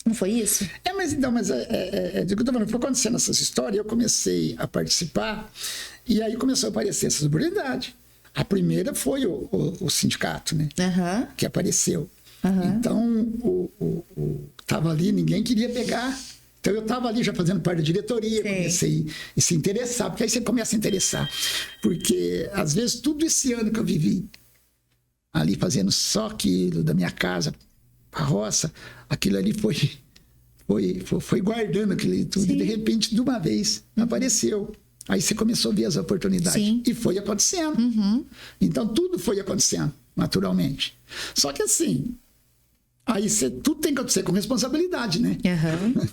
Não foi isso? Mas do que eu tô falando, foi acontecendo essas histórias, eu comecei a participar e aí começou a aparecer essa oportunidade. A primeira foi o sindicato, né? Que apareceu. Então, tava ali, ninguém queria pegar. Então, eu estava ali já fazendo parte da diretoria, comecei a se interessar, porque aí você começa a interessar. Porque, às vezes, tudo esse ano que eu vivi ali fazendo só aquilo da minha casa, a roça, aquilo ali foi guardando aquilo tudo. E de repente, de uma vez, apareceu. Aí você começou a ver as oportunidades. E foi acontecendo. Então, tudo foi acontecendo, naturalmente. Só que assim, aí tudo tem que acontecer com responsabilidade, né?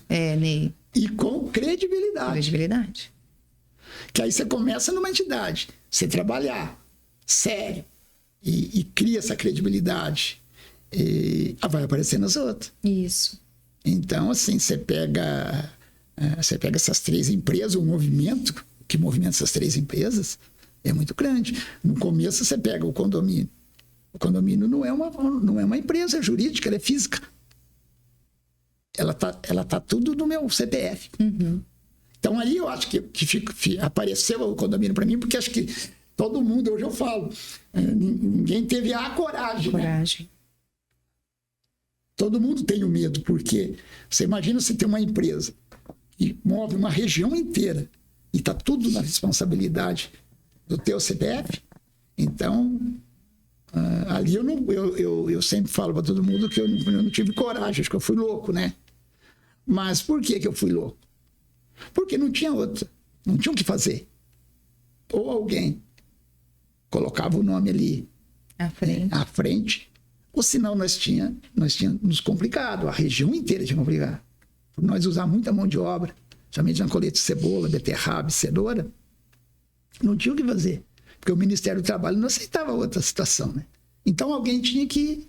Ney. E com credibilidade. Que aí você começa numa entidade, você trabalhar sério e cria essa credibilidade. E vai aparecer nas outras. Isso. Então, assim, você pega essas 3 empresas, o movimento que movimenta essas 3 empresas é muito grande. No começo, você pega o condomínio. O condomínio não é uma empresa jurídica, ela é física. Ela tá tudo no meu CPF. Então, aí eu acho que apareceu o condomínio para mim, porque acho que todo mundo, hoje eu falo, ninguém teve a coragem. Né? Todo mundo tem o medo, porque você imagina você ter uma empresa que move uma região inteira e está tudo na responsabilidade do teu CPF. Então, ali eu sempre falo para todo mundo que eu não tive coragem, acho que eu fui louco, né? Mas por que eu fui louco? Porque não tinha outra, não tinha o que fazer. Ou alguém colocava o nome ali à frente, ou senão nós tínhamos nos complicado, a região inteira tinha complicado. Por nós usar muita mão de obra, somente na colheita de cebola, beterraba, cenoura, não tinha o que fazer, porque o Ministério do Trabalho não aceitava outra situação, né? Então alguém tinha que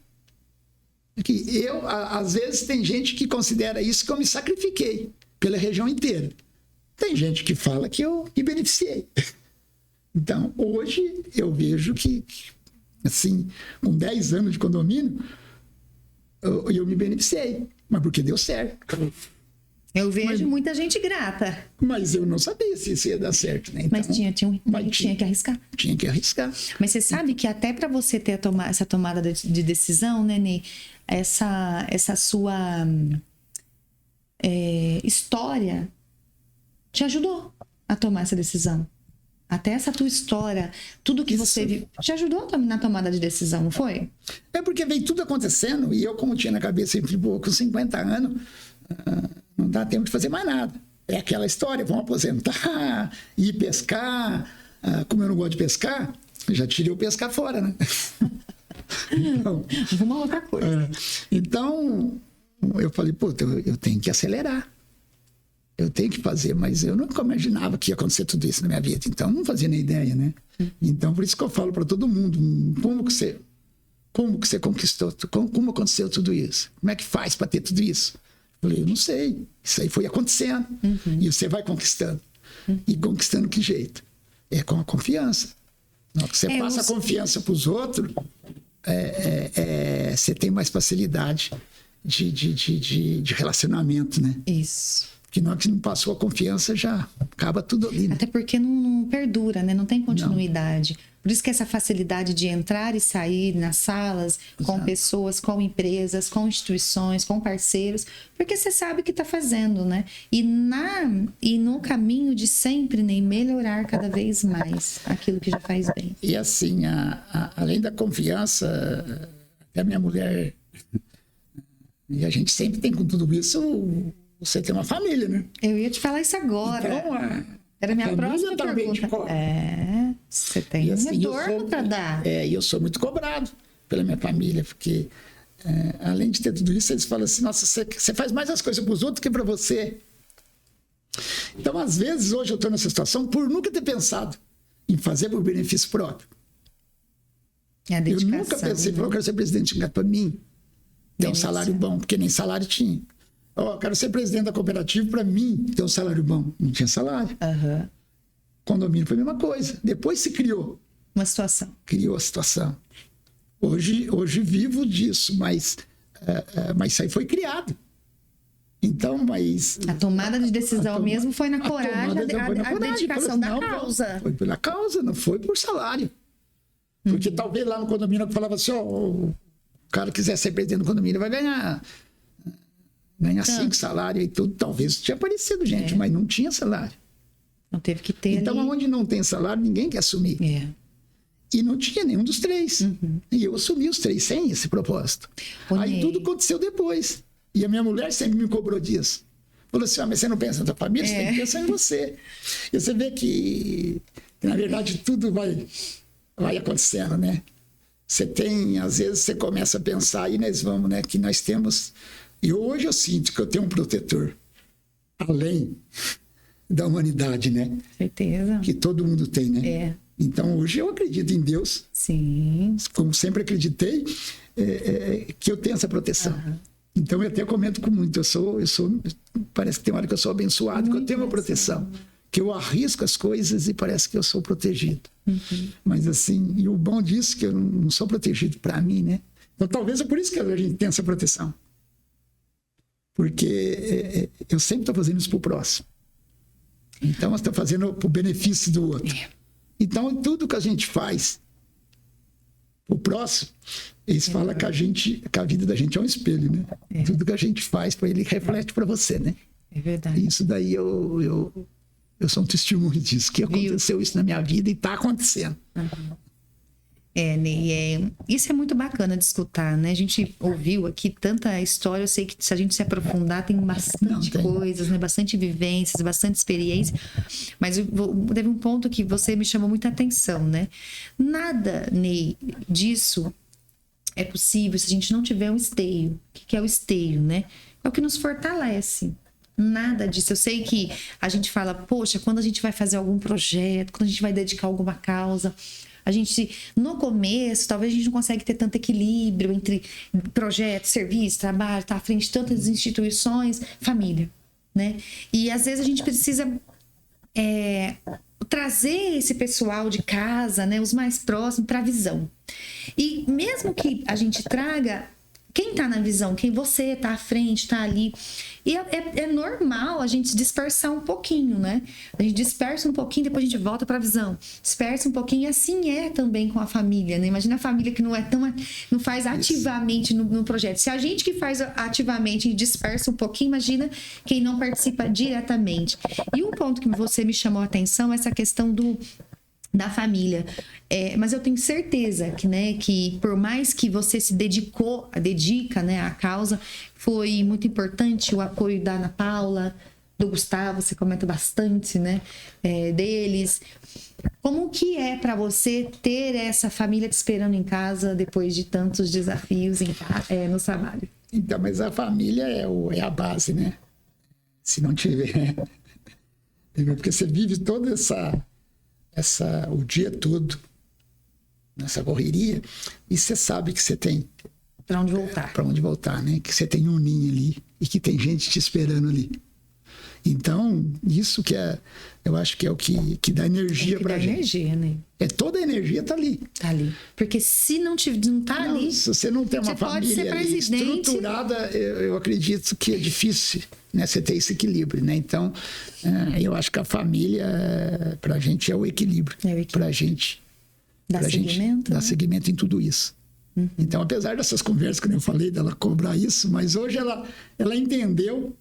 às vezes tem gente que considera isso que eu me sacrifiquei pela região inteira. Tem gente que fala que eu me beneficiei. Então, hoje eu vejo que assim, com 10 anos de condomínio, eu me beneficiei, mas porque deu certo. Eu vejo muita gente grata. Mas eu não sabia se isso ia dar certo, né? Então, mas tinha que arriscar. Tinha que arriscar. Mas você sabe que até para você ter essa tomada de decisão, né, Ney? Essa sua história te ajudou a tomar essa decisão. Até essa tua história, tudo que você viu, te ajudou na tomada de decisão, não foi? É porque veio tudo acontecendo e eu, como tinha na cabeça, sempre, com 50 anos, não dá tempo de fazer mais nada. É aquela história, vamos aposentar, ir pescar. Como eu não gosto de pescar, eu já tirei o pescar fora, né? Então, uma outra coisa. Então, eu falei, pô, eu tenho que acelerar. Eu tenho que fazer, mas eu nunca imaginava que ia acontecer tudo isso na minha vida. Então, não fazia nem ideia, né? Então, por isso que eu falo para todo mundo, como que você conquistou, como aconteceu tudo isso? Como é que faz para ter tudo isso? Eu falei, eu não sei. Isso aí foi acontecendo. E você vai conquistando. E conquistando que jeito? É com a confiança. Na hora que você passa a confiança para os outros, você tem mais facilidade de relacionamento, né? Isso. Porque na hora que não passou a confiança, já acaba tudo ali. Né? Até porque não perdura, né? Não tem continuidade. Não. Por isso que essa facilidade de entrar e sair nas salas, com pessoas, com empresas, com instituições, com parceiros, porque você sabe o que está fazendo, né? E no caminho de sempre, nem melhorar cada vez mais aquilo que já faz bem. E assim, além da confiança, até a minha mulher, e a gente sempre tem com tudo isso, você tem uma família, né? Eu ia te falar isso agora. Então, era a minha próxima pergunta. Você tem assim, um retorno para dar. E eu sou muito cobrado pela minha família, porque além de ter tudo isso, eles falam assim, nossa, você faz mais as coisas para os outros que para você. Então, às vezes, hoje eu estou nessa situação por nunca ter pensado em fazer por benefício próprio. Eu nunca pensei, eu quero ser presidente para mim, ter um salário bom, porque nem salário tinha. Eu quero ser presidente da cooperativa, para mim, ter um salário bom. Não tinha salário. Condomínio foi a mesma coisa. Depois se criou. Uma situação. Criou a situação. Hoje vivo disso, mas isso aí foi criado. Então, mas... A tomada de decisão mesmo foi na coragem, a dedicação da causa. Foi pela causa, não foi por salário. Porque talvez lá no condomínio eu falava assim, o cara quiser ser presidente do condomínio vai ganhar 5 salários e tudo. Talvez tinha aparecido gente, mas não tinha salário. Não teve que ter. Então, onde não tem salário, ninguém quer assumir. E não tinha nenhum dos 3. E eu assumi os 3 sem esse propósito. Aí tudo aconteceu depois. E a minha mulher sempre me cobrou disso. Falou assim, mas você não pensa na tua família, você tem que pensar em você. E você vê que na verdade, tudo vai acontecendo, né? Você tem, às vezes, você começa a pensar, e nós vamos, né? Que nós temos... E hoje eu sinto que eu tenho um protetor além da humanidade, né? Certeza. Que todo mundo tem, né? Então, hoje eu acredito em Deus. Sim. Como sempre acreditei, que eu tenho essa proteção. Então, eu até comento com muito. Eu sou parece que tem uma hora que eu sou abençoado, que eu tenho uma proteção. Que eu arrisco as coisas e parece que eu sou protegido. Mas assim, e o bom disso é que eu não sou protegido para mim, né? Então, talvez é por isso que a gente tem essa proteção. Porque eu sempre estou fazendo isso para o próximo. Então, eu estou fazendo para o benefício do outro. Então, tudo que a gente faz para o próximo, eles falam que a vida da gente é um espelho, né? Tudo que a gente faz para ele reflete para você, né? É verdade. Isso daí eu sou um testemunho disso, que aconteceu isso na minha vida e está acontecendo. Ney, isso é muito bacana de escutar, né? A gente ouviu aqui tanta história, eu sei que se a gente se aprofundar tem bastante coisas, né? Bastante vivências, bastante experiência, mas teve um ponto que você me chamou muita atenção, né? Nada, Ney, disso é possível se a gente não tiver um esteio. O que é o esteio, né? É o que nos fortalece. Nada disso. Eu sei que a gente fala, poxa, quando a gente vai fazer algum projeto, quando a gente vai dedicar alguma causa, a gente, no começo, talvez a gente não consegue ter tanto equilíbrio entre projeto, serviço, trabalho, tá à frente de tantas instituições, família, né? E às vezes a gente precisa trazer esse pessoal de casa, né, os mais próximos, para a visão. E mesmo que a gente traga quem está na visão, quem você está à frente, está ali. E é normal a gente se dispersar um pouquinho, né? A gente dispersa um pouquinho, depois a gente volta para a visão. Dispersa um pouquinho, e assim é também com a família, né? Imagina a família que não faz ativamente no projeto. Se a gente que faz ativamente e dispersa um pouquinho, imagina quem não participa diretamente. E um ponto que você me chamou a atenção é essa questão da família. Mas eu tenho certeza que, né, que por mais que você se dedica, né, à causa, foi muito importante o apoio da Ana Paula, do Gustavo, você comenta bastante, né, deles. Como que é para você ter essa família te esperando em casa depois de tantos desafios no trabalho? Então, mas a família é a base, né? Se não tiver... Porque você vive toda o dia todo nessa correria, e você sabe que você tem para onde voltar, né? Que você tem um ninho ali e que tem gente te esperando ali. Então, isso que eu acho que é o que dá energia pra gente. Energia, né? Toda a energia tá ali. Tá ali. Porque se não tá ali... Se você não tem uma família ali estruturada, eu acredito que é difícil, né, você ter esse equilíbrio, né? Então, eu acho que a família, pra gente, é o equilíbrio. Pra gente... Dá seguimento? Dá seguimento em tudo isso. Uhum. Então, apesar dessas conversas que eu falei, dela cobrar isso, mas hoje ela entendeu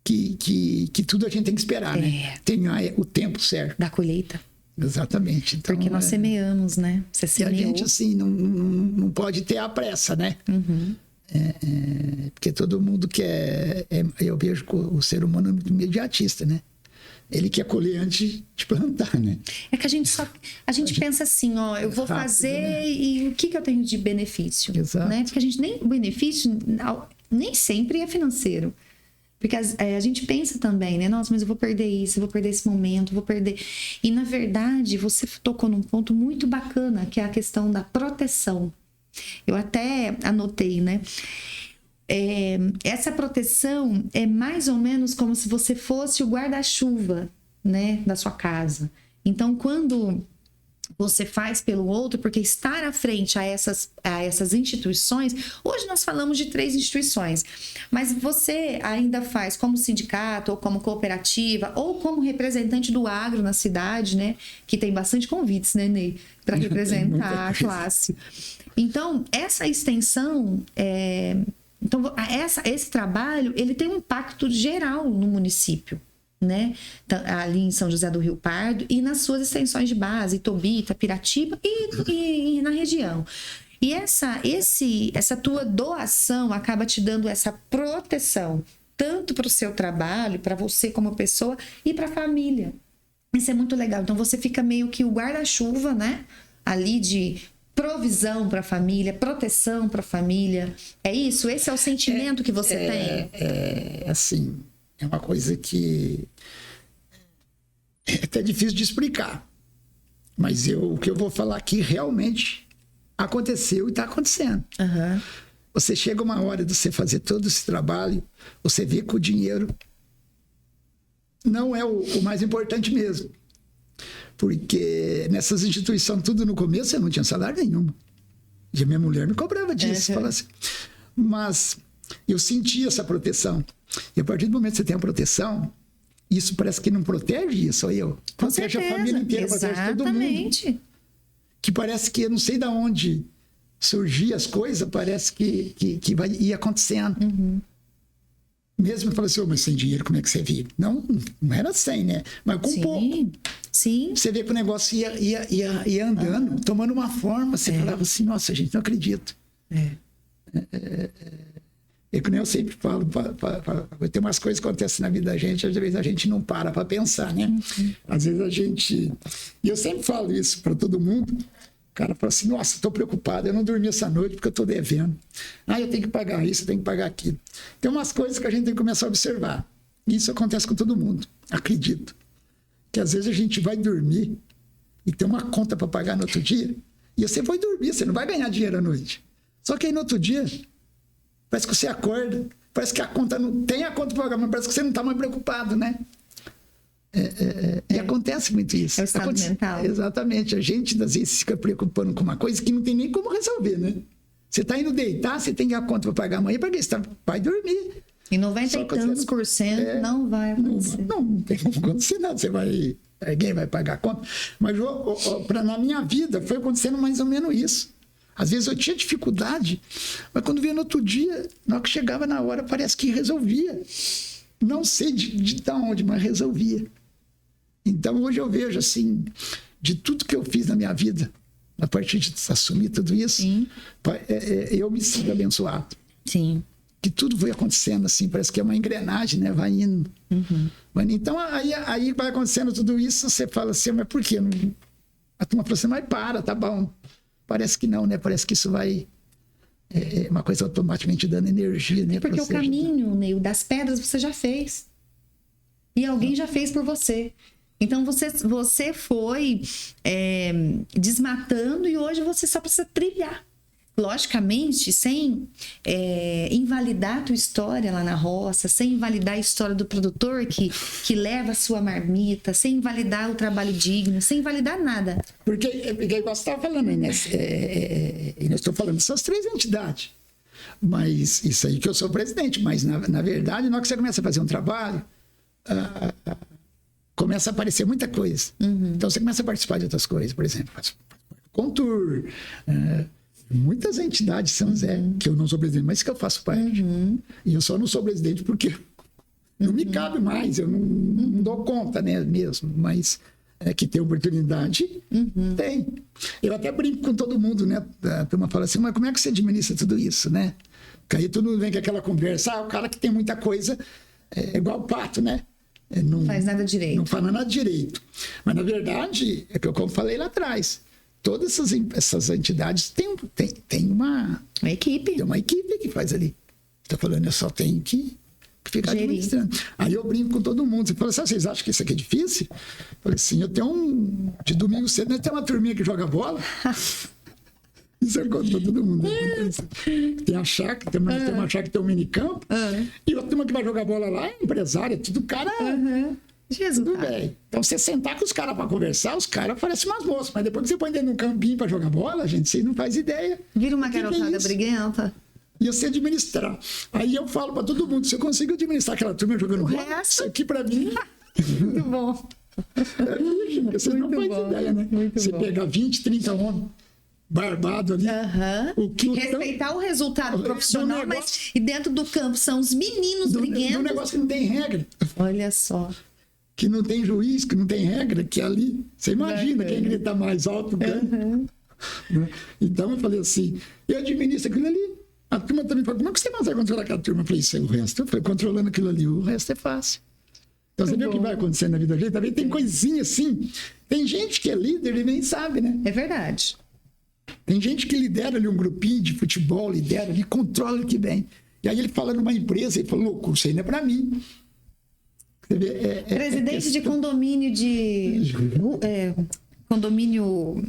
que tudo a gente tem que esperar, né? Tem o tempo certo. Da colheita. Exatamente. Então, porque nós semeamos, né? Você semeou. A gente, assim, não pode ter a pressa, né? Uhum. Porque todo mundo quer... eu vejo que o ser humano é muito imediatista, né? Ele quer colher antes de plantar, né? É que a gente pensa assim, ó, eu vou fazer, né? E o que eu tenho de benefício? Exato. Né? Porque o benefício nem sempre é financeiro. Porque a gente pensa também, né? Nossa, mas eu vou perder isso, eu vou perder esse momento, vou perder... E, na verdade, você tocou num ponto muito bacana, que é a questão da proteção. Eu até anotei, né? Essa proteção é mais ou menos como se você fosse o guarda-chuva, né, da sua casa. Então, quando você faz pelo outro, porque estar à frente a essas instituições, hoje nós falamos de 3 instituições, mas você ainda faz como sindicato, ou como cooperativa, ou como representante do agro na cidade, né, que tem bastante convites, né, Ney, para representar a classe. Então, essa extensão... Então, esse trabalho, ele tem um impacto geral no município, né? Ali em São José do Rio Pardo e nas suas extensões de base, Itobita, Piratiba e na região. E essa tua doação acaba te dando essa proteção, tanto para o seu trabalho, para você como pessoa e para a família. Isso é muito legal. Então, você fica meio que o guarda-chuva, né? Ali de... provisão para a família, proteção para a família. É isso? Esse é o sentimento que você tem? Assim, é uma coisa que é até difícil de explicar. Mas o que eu vou falar aqui realmente aconteceu e está acontecendo. Uhum. Você chega uma hora de você fazer todo esse trabalho, você vê que o dinheiro não é o mais importante mesmo. Porque nessas instituições, tudo no começo, eu não tinha salário nenhum. E a minha mulher me cobrava disso. Falava assim. Mas eu sentia essa proteção. E a partir do momento que você tem a proteção, isso parece que não protege isso, eu. Protege a família inteira, protege todo mundo. Que parece que eu não sei de onde surgiam as coisas, parece que ia acontecendo. Uhum. Mesmo eu falei assim, mas sem dinheiro, como é que você vive? Não era sem, né? Mas com pouco. Sim. Você vê que o negócio ia andando, tomando uma forma. Você falava assim, nossa, gente, não acredito. É que nem eu sempre falo, tem umas coisas que acontecem na vida da gente, às vezes a gente não para pensar, né? Uhum. Às vezes a gente... E eu sempre falo isso para todo mundo. O cara fala assim, nossa, estou preocupado, eu não dormi essa noite porque eu estou devendo. Eu tenho que pagar isso, eu tenho que pagar aquilo. Tem umas coisas que a gente tem que começar a observar. Isso acontece com todo mundo, acredito. Que às vezes a gente vai dormir e tem uma conta para pagar no outro dia, e você foi dormir, você não vai ganhar dinheiro à noite. Só que aí no outro dia, parece que você acorda, parece que a conta não tem a conta para pagar, mas parece que você não está mais preocupado, né? E acontece muito isso. É o estado mental. Exatamente. A gente, às vezes, fica preocupando com uma coisa que não tem nem como resolver, né? Você está indo deitar, você tem a conta para pagar amanhã, para que você vai dormir. E 90 e tantos por cento não vai acontecer. Não tem como acontecer nada. Alguém vai pagar a conta. Mas na minha vida foi acontecendo mais ou menos isso. Às vezes eu tinha dificuldade, mas quando via no outro dia, na hora que chegava na hora, parece que resolvia. Não sei de onde, mas resolvia. Então hoje eu vejo assim, de tudo que eu fiz na minha vida, a partir de assumir tudo isso, eu me sinto abençoado. Sim. Que tudo foi acontecendo assim, parece que é uma engrenagem, né? Vai indo. Então, aí vai acontecendo tudo isso, você fala assim, mas por quê? A turma fala assim, mas tá bom. Parece que não, né? Parece que isso vai... É uma coisa automaticamente dando energia, né? Porque o caminho, Neil, das pedras você já fez. E alguém já fez por você. Então, você foi desmatando e hoje você só precisa trilhar. Logicamente, sem invalidar a tua história lá na roça, sem invalidar a história do produtor que leva a sua marmita, sem invalidar o trabalho digno, sem invalidar nada. Porque igual você estava falando, Inês, e nós estamos falando dessas 3 entidades. Mas isso aí que eu sou presidente, mas na verdade, na hora que você começa a fazer um trabalho, começa a aparecer muita coisa. Então você começa a participar de outras coisas, por exemplo, Contour, muitas entidades São José, que eu não sou presidente, mas que eu faço parte. E eu só não sou presidente porque não me cabe mais, eu não dou conta, né, mesmo. Mas que tem oportunidade, tem. Eu até brinco com todo mundo, né? A turma fala assim, mas como é que você administra tudo isso, né? Porque aí todo mundo vem com aquela conversa, o cara que tem muita coisa é igual o pato, né? Não faz nada direito. Não faz nada direito. Mas, na verdade, é que eu como falei lá atrás, todas essas entidades têm uma equipe. Tem uma equipe que faz ali. Estou falando, eu só tenho que ficar administrando. Aí eu brinco com todo mundo. Você fala assim, vocês acham que isso aqui é difícil? Eu falei assim, eu tenho de domingo cedo, nós temos uma turminha que joga bola. Isso eu conto para todo mundo. Tem a chácara, tem uma chácara que tem um minicampo. E outra turma que vai jogar bola lá é empresária, tudo cara... Jesus, tudo bem. Então, você sentar com os caras para conversar, os caras parecem umas moças. Mas depois que você põe dentro de um campinho para jogar bola, gente, você não faz ideia. Vira uma garotada briguenta. E você administrar. Aí eu falo para todo mundo, se eu consigo administrar aquela turma jogando bola, isso aqui para mim... Muito bom. Você não faz ideia, né? Você pega 20, 30 homens barbado ali. Respeitar o resultado profissional, mas e dentro do campo são os meninos briguentos. Um negócio que não tem regra. Olha só. Que não tem juiz, que não tem regra, que ali... Você imagina quem grita mais alto ganha. Então eu falei assim, eu administro aquilo ali. A turma também falou, como é que você vai controlar aquela turma? Eu falei, isso é o resto. Eu falei, controlando aquilo ali, o resto é fácil. Então você vê o que vai acontecer na vida da gente? Também tem coisinha assim. Tem gente que é líder e nem sabe, né? É verdade. Tem gente que lidera ali um grupinho de futebol, lidera ali, controla o que vem. E aí ele fala numa empresa, ele falou, louco, isso aí não é para mim. Presidente de condomínio condomínio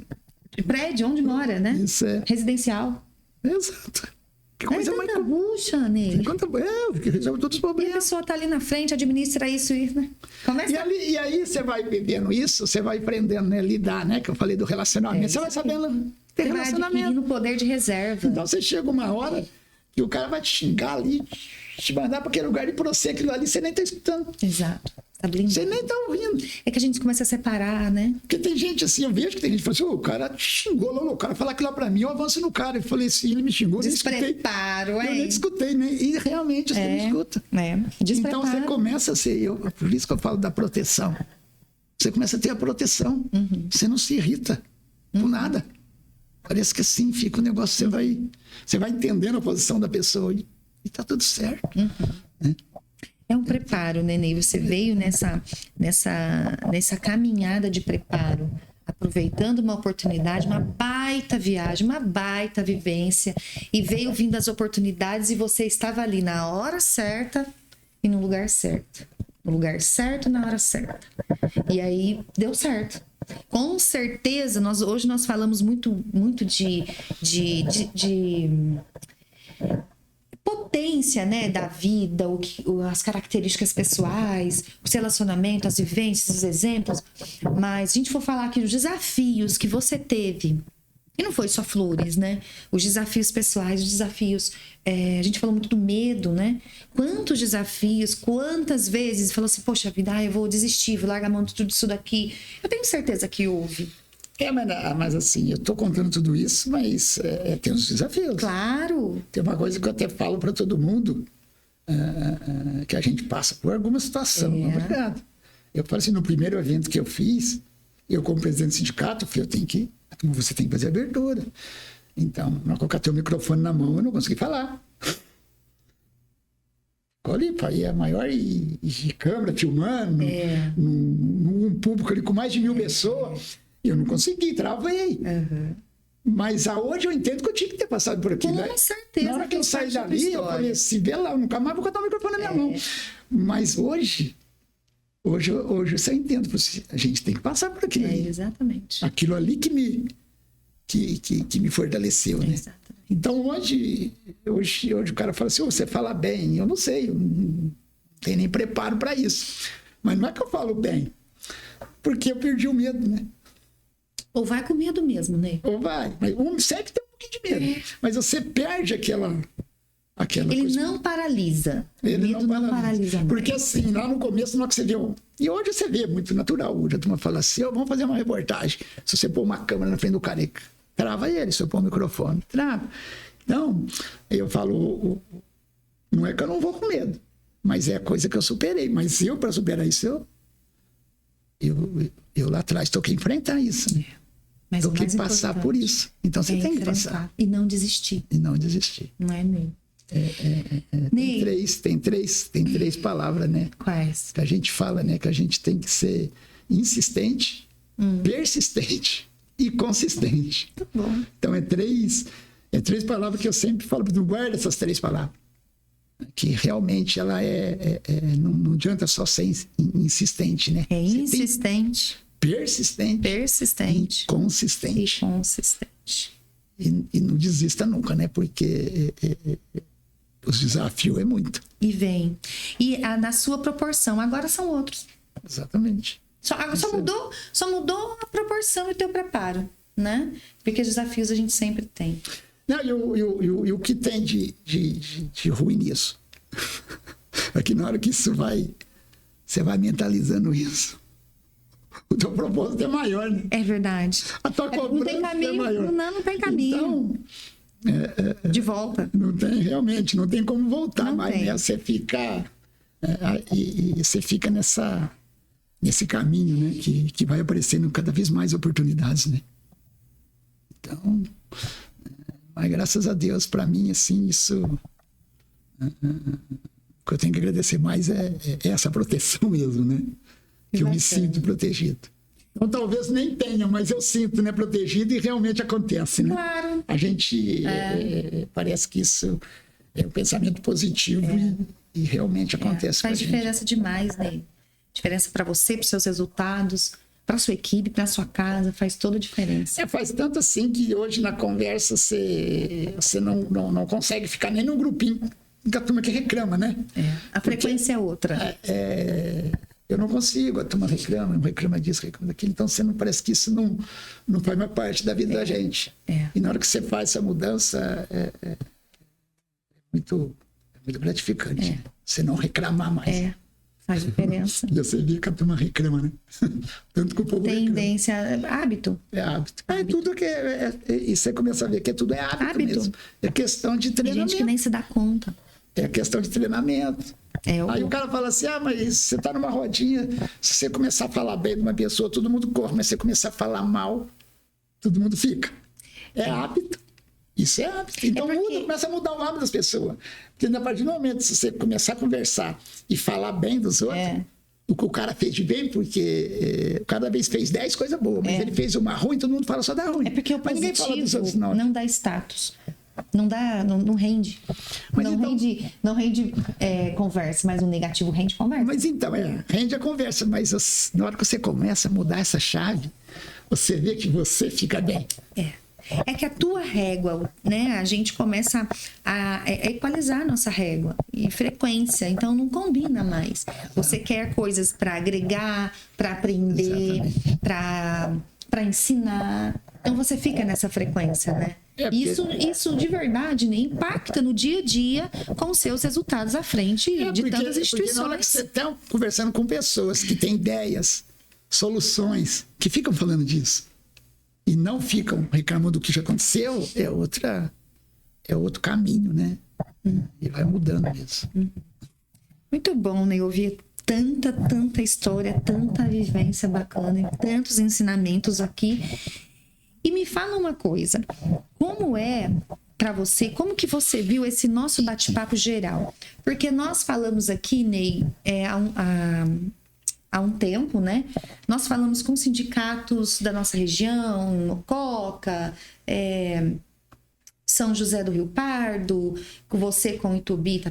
de prédio, onde mora, né? Isso é. Residencial. Exato. Que coisa mais... bucha nele. Porque resolve todos os problemas. E a pessoa tá ali na frente, administra isso, né? E aí você vai vivendo isso, você vai aprendendo, né? Lidar, né? Que eu falei do relacionamento. Você vai sabendo ter relacionamento. Você vai adquirindo poder de reserva. Então você chega uma hora que o cara vai te xingar ali, te mandar para aquele lugar e por você, aquilo ali, você nem tá escutando. Exato. Tá blindado. Você nem tá ouvindo. É que a gente começa a separar, né? Porque tem gente assim, eu vejo que tem gente que fala assim, o cara te xingou, o cara fala aquilo lá pra mim, eu avanço no cara. Eu falei assim, ele me xingou, despreparo, eu nem escutei, né? E realmente você não escuta. Então você começa a ser, por isso que eu falo da proteção. Você começa a ter a proteção. Você não se irrita por nada. Parece que assim fica o negócio, você vai entendendo a posição da pessoa e tá tudo certo. Né? É um preparo, né, Ney? Você veio nessa caminhada de preparo, aproveitando uma oportunidade, uma baita viagem, uma baita vivência, e veio vindo as oportunidades e você estava ali na hora certa e no lugar certo. No lugar certo, na hora certa. E aí, deu certo. Com certeza, hoje nós falamos muito de potência, né, da vida, as características pessoais, os relacionamentos, as vivências, os exemplos. Mas se a gente for falar aqui dos desafios que você teve, e não foi só flores, né? Os desafios pessoais, os desafios... a gente falou muito do medo, né? Quantos desafios, quantas vezes falou assim, poxa vida, eu vou desistir, vou largar a mão de tudo isso daqui. Eu tenho certeza que houve. Mas assim, eu tô contando tudo isso, mas tem os desafios. Claro. Tem uma coisa que eu até falo para todo mundo, que a gente passa por alguma situação. Obrigado. Eu falo assim, no primeiro evento que eu fiz, eu como presidente do sindicato, você tem que fazer a abertura. Então, na hora que eu catei o microfone na mão, eu não consegui falar. Ficou ali, aí a maior de câmera filmando, num público ali com mais de 1000 pessoas. Eu não consegui, travei. Mas hoje eu entendo que eu tinha que ter passado por aquilo. Com certeza. Na hora que eu saí dali, eu falei, se vê lá, eu nunca mais vou catar o microfone na minha mão. Mas hoje eu só entendo. A gente tem que passar por aquilo ali. Exatamente. Aquilo ali que me fortaleceu, né? Exatamente. Então hoje o cara fala assim, você fala bem. Eu não sei, eu não tenho nem preparo para isso. Mas não é que eu falo bem, porque eu perdi o medo, né? Ou vai com medo mesmo, né? Ou vai. Mas sempre tem um pouquinho de medo. Mas você perde aquela Ele coisa. não paralisa. Ele medo não paralisa mais. Porque assim, lá no começo, na hora que você vê... E hoje você vê, muito natural. Hoje a turma fala assim, vamos fazer uma reportagem. Se você pôr uma câmera na frente do cara, trava ele. Se eu pôr um microfone, trava. Então, eu falo... Não é que eu não vou com medo. Mas é a coisa que eu superei. Mas para superar isso, eu lá atrás tô que enfrentar isso. Mas eu tenho que passar por isso. Então você tem que passar. E não desistir. Não é mesmo? Tem três palavras, né? Quais? Que a gente fala, né? Que a gente tem que ser insistente, persistente e consistente. Muito bom. Então é três palavras que eu sempre falo, não guarda essas 3 palavras. Que realmente ela não adianta só ser insistente, né? Insistente. Persistente. E consistente. E não desista nunca, né? Porque os desafios é muito. E vem. E na sua proporção, agora são outros. Exatamente. Só mudou a proporção e o teu preparo, né? Porque desafios a gente sempre tem. Não, e o que tem de ruim nisso? É que na hora que você vai mentalizando isso, o teu propósito é maior, né? É verdade. A tua cobrança não tem caminho, é maior. Não tem caminho. Então, de volta. Não tem como voltar não mais, tem. né? Você fica... você fica nesse caminho, né? Que vai aparecendo cada vez mais oportunidades, né? Então... Mas graças a Deus, para mim, assim, isso... O que eu tenho que agradecer mais é essa proteção mesmo, né? Que eu me sinto protegido. Então, talvez nem tenha, mas eu sinto, né, protegido e realmente acontece, né? Claro. A gente... parece que isso é um pensamento positivo e realmente acontece com a gente. Faz diferença demais, né? Diferença para você, para os seus resultados... Para sua equipe, para sua casa, faz toda a diferença. Faz tanto assim que hoje na conversa você não consegue ficar nem num grupinho da turma que reclama, né? A frequência é outra. Eu não consigo, a turma reclama disso, reclama daquilo. Então você não parece que isso não faz mais parte da vida da gente. E na hora que você faz essa mudança, é muito gratificante. Né? Você não reclamar mais. Faz diferença. E você vê que a turma reclama, né? Tanto que o povo Tendência, hábito. É hábito. Tudo que e você começa a ver que tudo é hábito mesmo. É questão de treinamento. Tem gente que nem se dá conta. É questão de treinamento. Aí o cara fala assim, mas você tá numa rodinha, se você começar a falar bem de uma pessoa, todo mundo corre, mas se você começar a falar mal, todo mundo fica. É hábito. Isso é hábito. Então começa a mudar o hábito das pessoas. Porque a partir do momento que você começar a conversar e falar bem dos outros, o que o cara fez de bem, porque cada vez fez 10 coisas boas, mas ele fez uma ruim, todo mundo fala só da ruim. É porque o mas ninguém fala dos outros, não dá status. Não rende. Mas não rende conversa, mas o negativo rende conversa. Mas então, rende a conversa, mas na hora que você começa a mudar essa chave, você vê que você fica bem. É que a tua régua, né? A gente começa a equalizar a nossa régua e frequência, então não combina mais. Você quer coisas para agregar, para aprender, para ensinar. Então você fica nessa frequência, né? Isso de verdade, né, impacta no dia a dia com os seus resultados à frente de tantas instituições. Porque na hora que você está conversando com pessoas que têm ideias, soluções, que ficam falando disso e não ficam reclamando do que já aconteceu, é outro caminho, né? E vai mudando mesmo. Muito bom, né? Eu ouvir tanta história, tanta vivência bacana e tantos ensinamentos aqui. E me fala uma coisa, como é para você, como que você viu esse nosso bate-papo geral? Porque nós falamos aqui, Ney, há um tempo, né? Nós falamos com sindicatos da nossa região, Mococa, São José do Rio Pardo, com você com Itubi,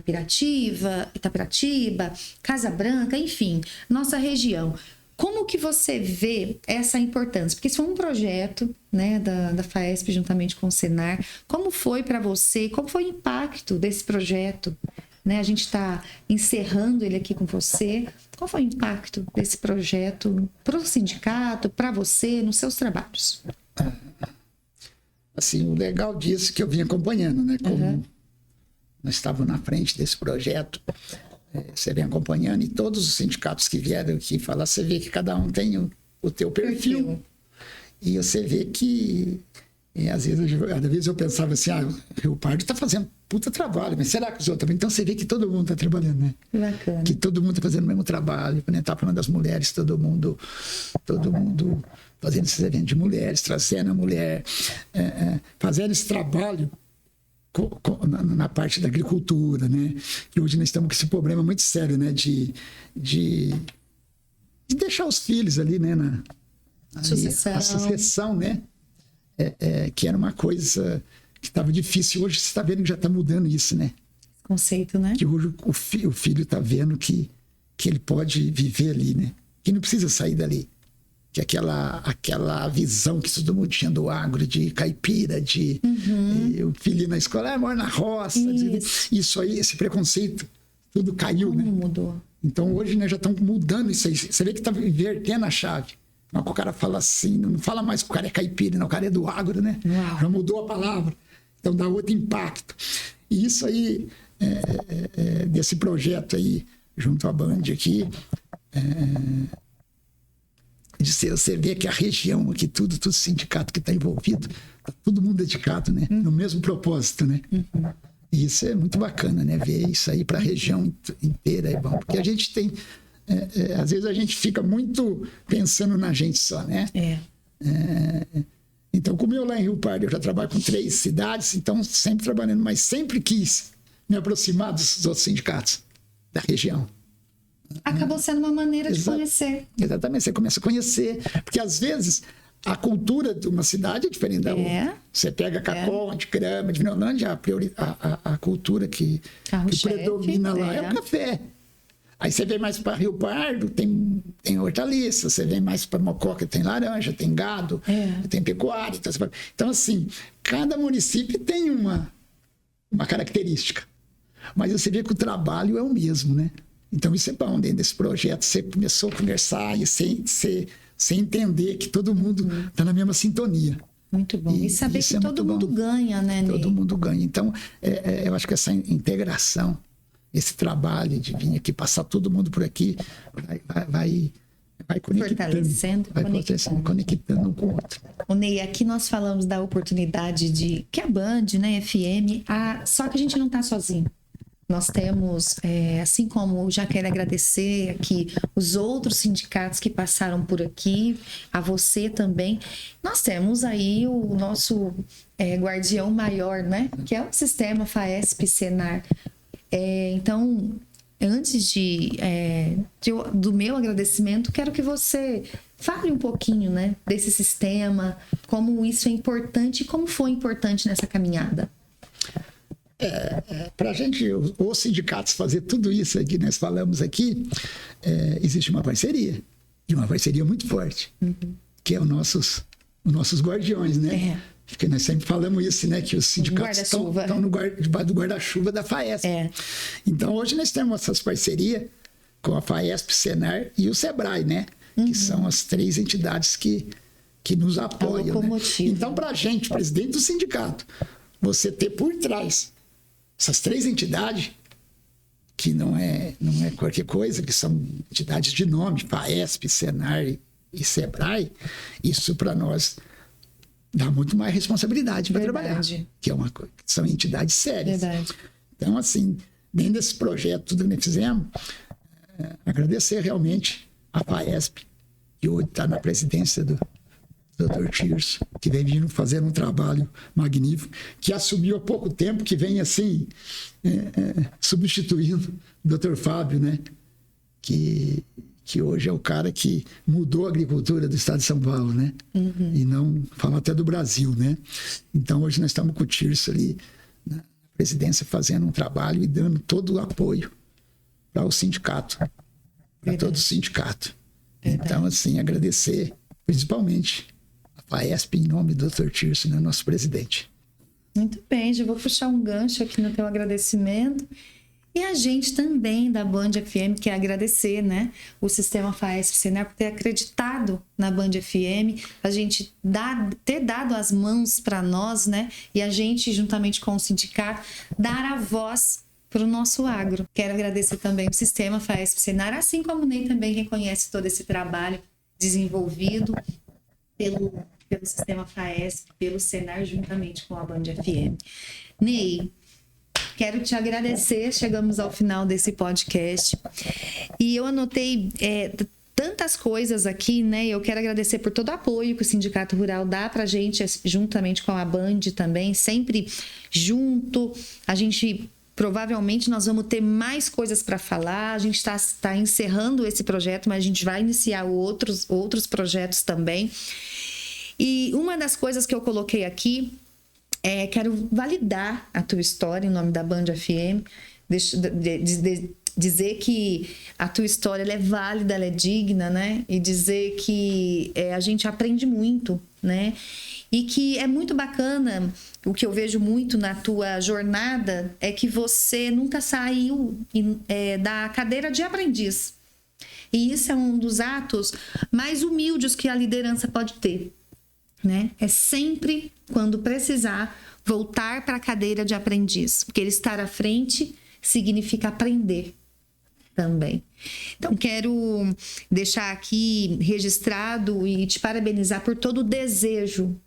Itapiratiba, Casa Branca, enfim, nossa região. Como que você vê essa importância? Porque isso foi um projeto, né, da FAESP juntamente com o Senar. Como foi para você? Qual foi o impacto desse projeto? Né, a gente está encerrando ele aqui com você. Qual foi o impacto desse projeto para o sindicato, para você, nos seus trabalhos? Assim, o legal disso é que eu vim acompanhando, né? Como nós estávamos na frente desse projeto, você vem acompanhando, e todos os sindicatos que vieram aqui falar, você vê que cada um tem o teu perfil. E você vê que, às vezes eu pensava assim, o Rio Pardo está fazendo puta trabalho, mas será que os outros também? Então você vê que todo mundo está trabalhando, né? Bacana. Que todo mundo está fazendo o mesmo trabalho, né? Tá falando das mulheres, todo mundo fazendo esses eventos de mulheres, trazendo a mulher, fazendo esse trabalho na parte da agricultura, né? E hoje nós estamos com esse problema muito sério, né? De deixar os filhos ali, né? A sucessão, né? Que era uma coisa que estava difícil. Hoje você está vendo que já está mudando isso, né? Conceito, né? Que hoje o filho está vendo que ele pode viver ali, né? Que não precisa sair dali. Que aquela visão que todo mundo tinha do agro, de caipira, o filho na escola, mora na roça. Isso aí, esse preconceito, tudo caiu, né? Mudou. Então hoje nós já estamos mudando isso aí. Você vê que está invertendo a chave. Não, o cara fala assim, não fala mais que o cara é caipira, não, o cara é do agro, né? Uau. Já mudou a palavra. Então dá outro impacto. E isso aí, desse projeto aí, junto à Band aqui, você vê que a região aqui, todo sindicato que está envolvido, tá todo mundo dedicado, né? No mesmo propósito, né? E isso é muito bacana, né? Ver isso aí para a região inteira é bom. Porque a gente tem... às vezes a gente fica muito pensando na gente só, né? Então, como eu lá em Rio Pardo, eu já trabalho com 3 cidades, então sempre trabalhando, mas sempre quis me aproximar dos outros sindicatos da região. Acabou sendo uma maneira de conhecer. Exatamente, você começa a conhecer, porque às vezes a cultura de uma cidade é diferente da outra. Você pega Cacó, de Grama, de Vinolândia, a cultura que predomina lá é o café. Aí você vem mais para Rio Pardo, tem hortaliça, você vem mais para Mococa, tem laranja, tem gado, tem pecuária. Então, assim, cada município tem uma característica. Mas você vê que o trabalho é o mesmo, né? Então, isso é bom dentro desse projeto. Você começou a conversar e você entender que todo mundo está na mesma sintonia. Muito bom. E saber que todo mundo ganha, né, Ney? Todo mundo ganha. Então, eu acho que essa integração, esse trabalho de vir aqui, passar todo mundo por aqui, vai conectando. Conectando um com o outro. O Ney, aqui nós falamos da oportunidade que a Band, né, FM, só que a gente não está sozinho. Nós temos, assim como já quero agradecer aqui os outros sindicatos que passaram por aqui, a você também, nós temos aí o nosso guardião maior, né? Que é o sistema FAESP Senar. Então, antes do meu agradecimento, quero que você fale um pouquinho, né, desse sistema, como isso é importante e como foi importante nessa caminhada. Para a gente, os sindicatos, fazer tudo isso aqui, nós falamos aqui, existe uma parceria, e uma parceria muito forte, que é os nossos guardiões, né? Porque nós sempre falamos isso, né? Que os sindicatos estão debaixo do guarda-chuva da FAESP. Então, hoje nós temos essas parcerias com a FAESP, Senar e o SEBRAE, né? Que são as 3 entidades que nos apoiam. Né? Então, para a gente, presidente do sindicato, você ter por trás essas 3 entidades, que não é qualquer coisa, que são entidades de nome, FAESP, Senar e SEBRAE, isso para nós dá muito mais responsabilidade para trabalhar, que é uma coisa, são entidades sérias. Então, assim, dentro desse projeto tudo que nós fizemos, agradecer realmente a FAESP, que hoje está na presidência do Dr. Tirso, que vem vindo fazendo um trabalho magnífico, que assumiu há pouco tempo, que vem assim, substituindo o Dr. Fábio, né? Que hoje é o cara que mudou a agricultura do estado de São Paulo, né? E não fala até do Brasil, né? Então, hoje nós estamos com o Tirso ali na presidência fazendo um trabalho e dando todo o apoio para o sindicato, para todo o sindicato. Então, assim, agradecer principalmente a FAESP em nome do Dr. Tirso, né? Nosso presidente. Muito bem, já vou puxar um gancho aqui no teu agradecimento. E a gente também da Band FM quer agradecer, né, o Sistema FAESP Senar por ter acreditado na Band FM, a gente ter dado as mãos para nós, né, e a gente, juntamente com o sindicato, dar a voz para o nosso agro. Quero agradecer também o Sistema FAESP Senar, assim como o Ney também reconhece todo esse trabalho desenvolvido pelo Sistema FAESP, pelo Senar, juntamente com a Band FM. Ney, quero te agradecer, chegamos ao final desse podcast e eu anotei tantas coisas aqui, né? Eu quero agradecer por todo o apoio que o Sindicato Rural dá pra gente, juntamente com a Band também, sempre junto. A gente, provavelmente, nós vamos ter mais coisas para falar, a gente está encerrando esse projeto, mas a gente vai iniciar outros projetos também. E uma das coisas que eu coloquei aqui, quero validar a tua história em nome da Band FM, dizer que a tua história ela é válida, ela é digna, né? E dizer que a gente aprende muito, né? E que é muito bacana, o que eu vejo muito na tua jornada é que você nunca saiu da cadeira de aprendiz. E isso é um dos atos mais humildes que a liderança pode ter, né? É sempre, quando precisar, voltar para a cadeira de aprendiz, porque ele estar à frente significa aprender também. Então, quero deixar aqui registrado e te parabenizar por todo o desejo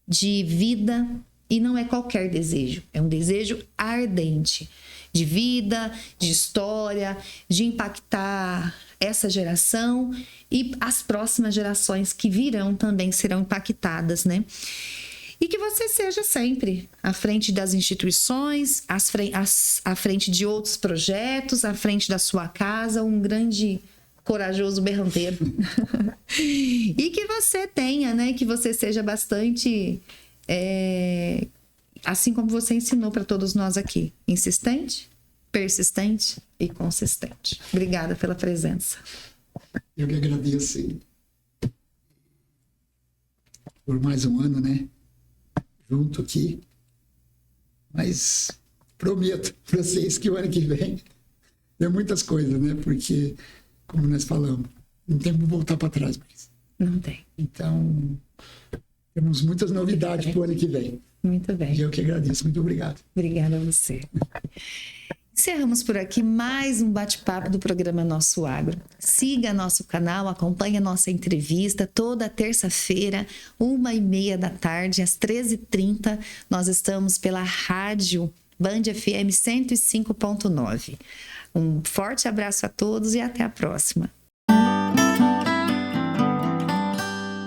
de vida, e não é qualquer desejo, é um desejo ardente de vida, de história, de impactar essa geração e as próximas gerações que virão também serão impactadas, né? E que você seja sempre à frente das instituições, à frente de outros projetos, à frente da sua casa, um grande corajoso berranteiro. E que você tenha, né? Que você seja bastante, assim como você ensinou para todos nós aqui, insistente, persistente e consistente. Obrigada pela presença. Eu que agradeço por mais um ano, né? Junto aqui. Mas prometo para vocês que o ano que vem tem muitas coisas, né? Porque, como nós falamos, não tem como voltar para trás. Não tem. Então, temos muitas novidades para o ano que vem. Muito bem. E eu que agradeço. Muito obrigado. Obrigada a você. Encerramos por aqui mais um bate-papo do programa Nosso Agro. Siga nosso canal, acompanhe a nossa entrevista toda terça-feira, 1h30 da tarde, às 13h30. Nós estamos pela rádio Band FM 105.9. Um forte abraço a todos e até a próxima.